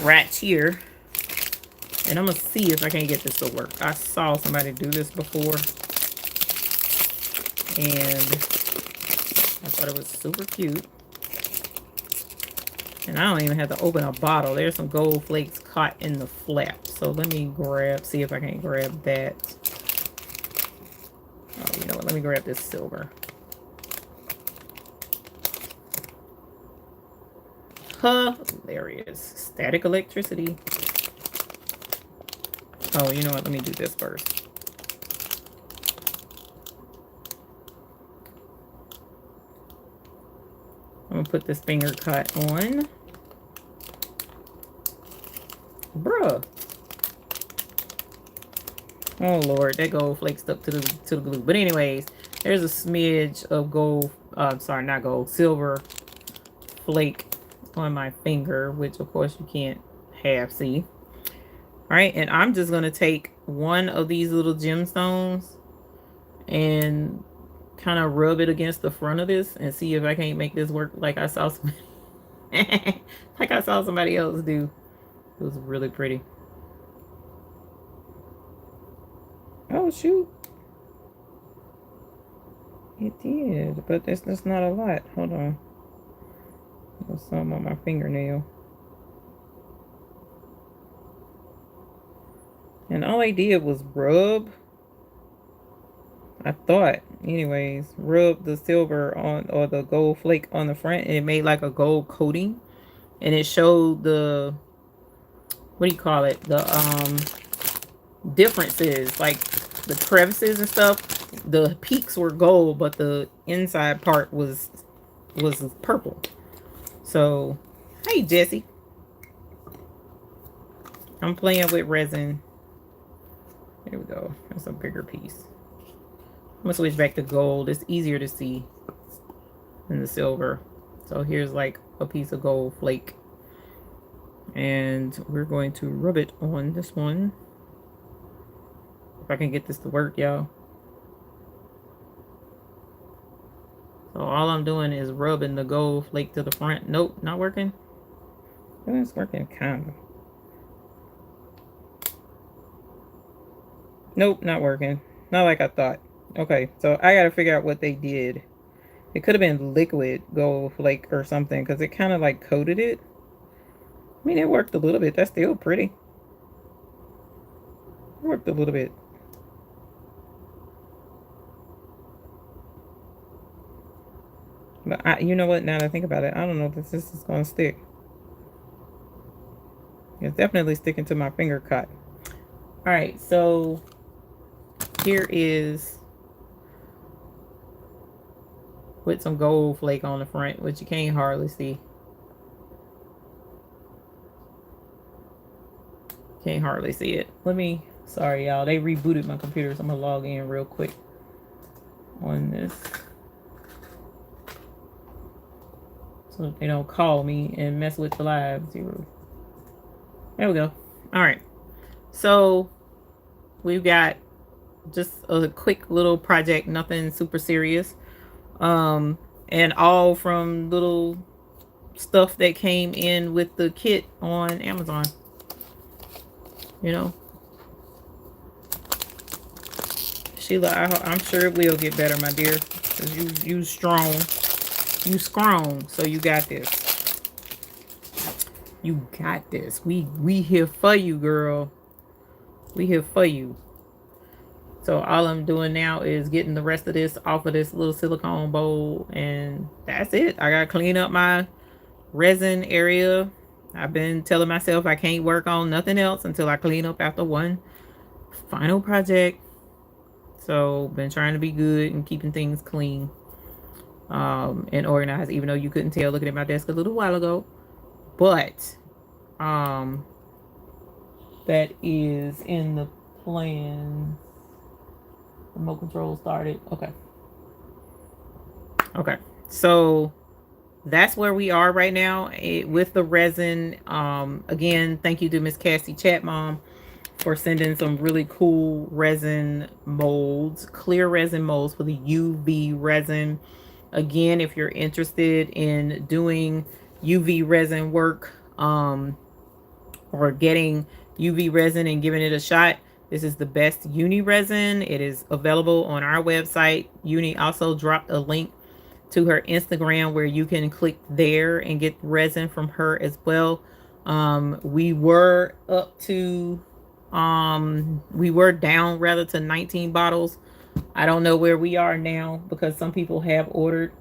right here. And I'm gonna see if I can get this to work. I saw somebody do this before, and I thought it was super cute. And I don't even have to open a bottle. There's some gold flakes caught in the flap. So let me see if I can grab that. Oh, you know what? Let me grab this silver. Hilarious. Static electricity. Oh, you know what? Let me do this first. I'm gonna put this finger cut on. Bruh. Oh Lord, that gold flake stuck to the glue. But anyways, there's a smidge of gold. Sorry, not gold, silver flake on my finger, which of course you can't half see. All right, and I'm just gonna take one of these little gemstones and kind of rub it against the front of this and see if I can't make this work like I saw somebody like I saw somebody else do. It was really pretty. Oh shoot. It did, but that's not a lot. Hold on. There's some on my fingernail. And all I did was rub. I thought, anyways, rub the silver on, or the gold flake on the front, and it made like a gold coating. And it showed the, what do you call it? The differences, like the crevices and stuff. The peaks were gold, but the inside part was purple. So, hey Jesse. I'm playing with resin. There we go. That's a bigger piece. I'm gonna switch back to gold. It's easier to see than the silver. So here's like a piece of gold flake. And we're going to rub it on this one. If I can get this to work, y'all. So all I'm doing is rubbing the gold flake to the front. Nope, not working. It's working kind of. Nope, not working. Not like I thought. Okay, so I gotta figure out what they did. It could have been liquid gold flake or something, because it kind of like coated it. I mean, it worked a little bit. That's still pretty. It worked a little bit. But you know what? Now that I think about it, I don't know if this is going to stick. It's definitely sticking to my finger cut. All right, so here is with some gold flake on the front, which you can't hardly see. Can't hardly see it. Let me, sorry y'all, they rebooted my computer, so I'm gonna log in real quick on this so they don't call me and mess with the live. Zero. There we go. All right, so we've got just a quick little project, nothing super serious, and all from little stuff that came in with the kit on Amazon. You know, Sheila, I'm sure it will get better, my dear, because you strong. You strong, so you got this. You got this. We here for you, girl. We here for you. So all I'm doing now is getting the rest of this off of this little silicone bowl, and that's it. I gotta clean up my resin area. I've been telling myself I can't work on nothing else until I clean up after one final project. So been trying to be good and keeping things clean and organized, even though you couldn't tell looking at my desk a little while ago. But that is in the plan. Remote control started. Okay, so that's where we are right now with the resin. Again, thank you to Miss Cassie Chat Mom for sending some really cool resin molds, clear resin molds for the UV resin. Again, if you're interested in doing UV resin work or getting UV resin and giving it a shot, this is the best uni resin. It is available on our website. Uni also dropped a link to her Instagram where you can click there and get resin from her as well. We were up to we were down rather to 19 bottles. I don't know where we are now because some people have ordered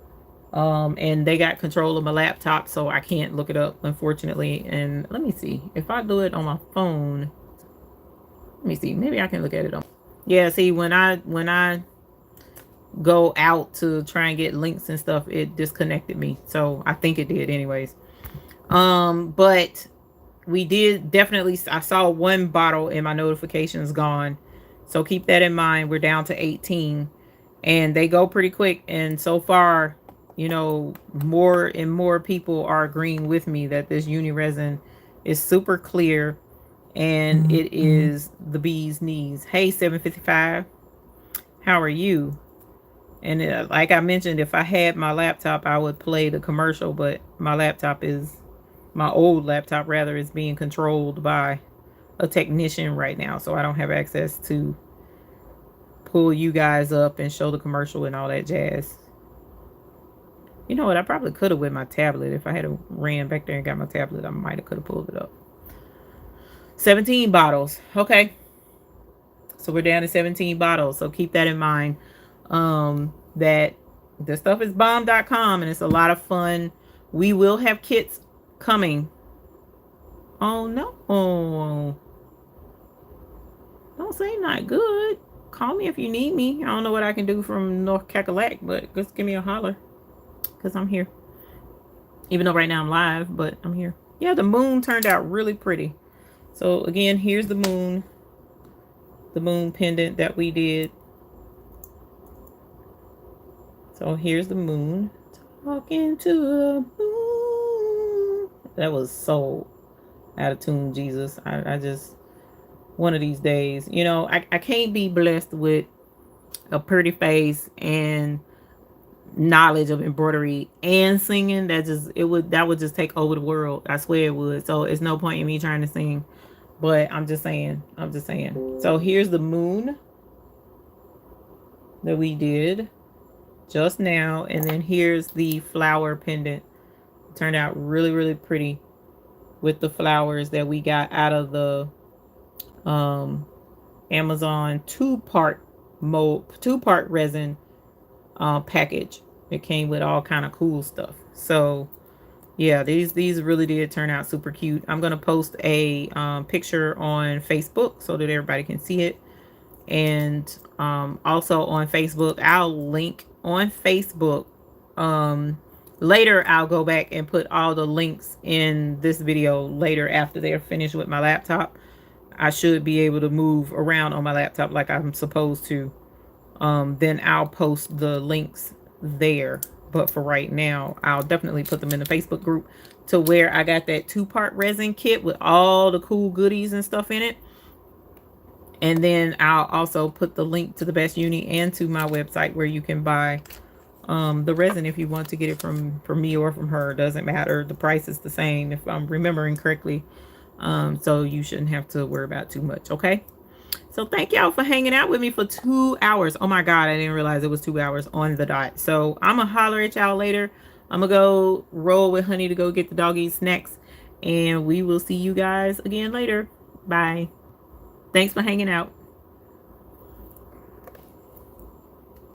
and they got control of my laptop, so I can't look it up, unfortunately. And let me see if I do it on my phone. Let me see, maybe I can look at it on. Yeah, see, when I go out to try and get links and stuff, it disconnected me, so I think it did anyways. But we did definitely, I saw one bottle and my notifications gone, so keep that in mind. We're down to 18 and they go pretty quick, and so far, you know, more and more people are agreeing with me that this uni resin is super clear and it is the bee's knees. Hey, 755, how are you? And like I mentioned, if I had my laptop, I would play the commercial, but my laptop is, my old laptop rather, is being controlled by a technician right now, so I don't have access to pull you guys up and show the commercial and all that jazz. You know what, I probably could have with my tablet. If I had ran back there and got my tablet, I might have could have pulled it up. 17 bottles. Okay, so we're down to 17 bottles, so keep that in mind. That the stuff is bomb.com and it's a lot of fun. We will have kits coming. Oh no, don't say not good. Call me if you need me. I don't know what I can do from North Cackalack, but just give me a holler, because I'm here. Even though right now I'm live, but I'm here. Yeah, the moon turned out really pretty. So again, here's the moon pendant that we did. So here's the moon. Talking to the moon. That was so out of tune, Jesus. I just, one of these days, you know, I can't be blessed with a pretty face and knowledge of embroidery and singing. That would just take over the world. I swear it would. So it's no point in me trying to sing. But I'm just saying. So here's the moon that we did just now, and then here's the flower pendant. It turned out really, really pretty with the flowers that we got out of the Amazon two-part resin package. It came with all kind of cool stuff. So Yeah, these really did turn out super cute. I'm gonna post a picture on Facebook so that everybody can see it. And also on Facebook, I'll link on Facebook. Later, I'll go back and put all the links in this video later after they're finished with my laptop. I should be able to move around on my laptop like I'm supposed to. Then I'll post the links there. But for right now, I'll definitely put them in the Facebook group to where I got that 2-part resin kit with all the cool goodies and stuff in it. And then I'll also put the link to the Best Uni and to my website where you can buy the resin if you want to get it from me or from her. It doesn't matter. The price is the same if I'm remembering correctly. So you shouldn't have to worry about too much, okay? So thank y'all for hanging out with me for 2 hours. Oh my God, I didn't realize it was 2 hours on the dot. So I'm going to holler at y'all later. I'm going to go roll with Honey to go get the doggies snacks. And we will see you guys again later. Bye. Thanks for hanging out.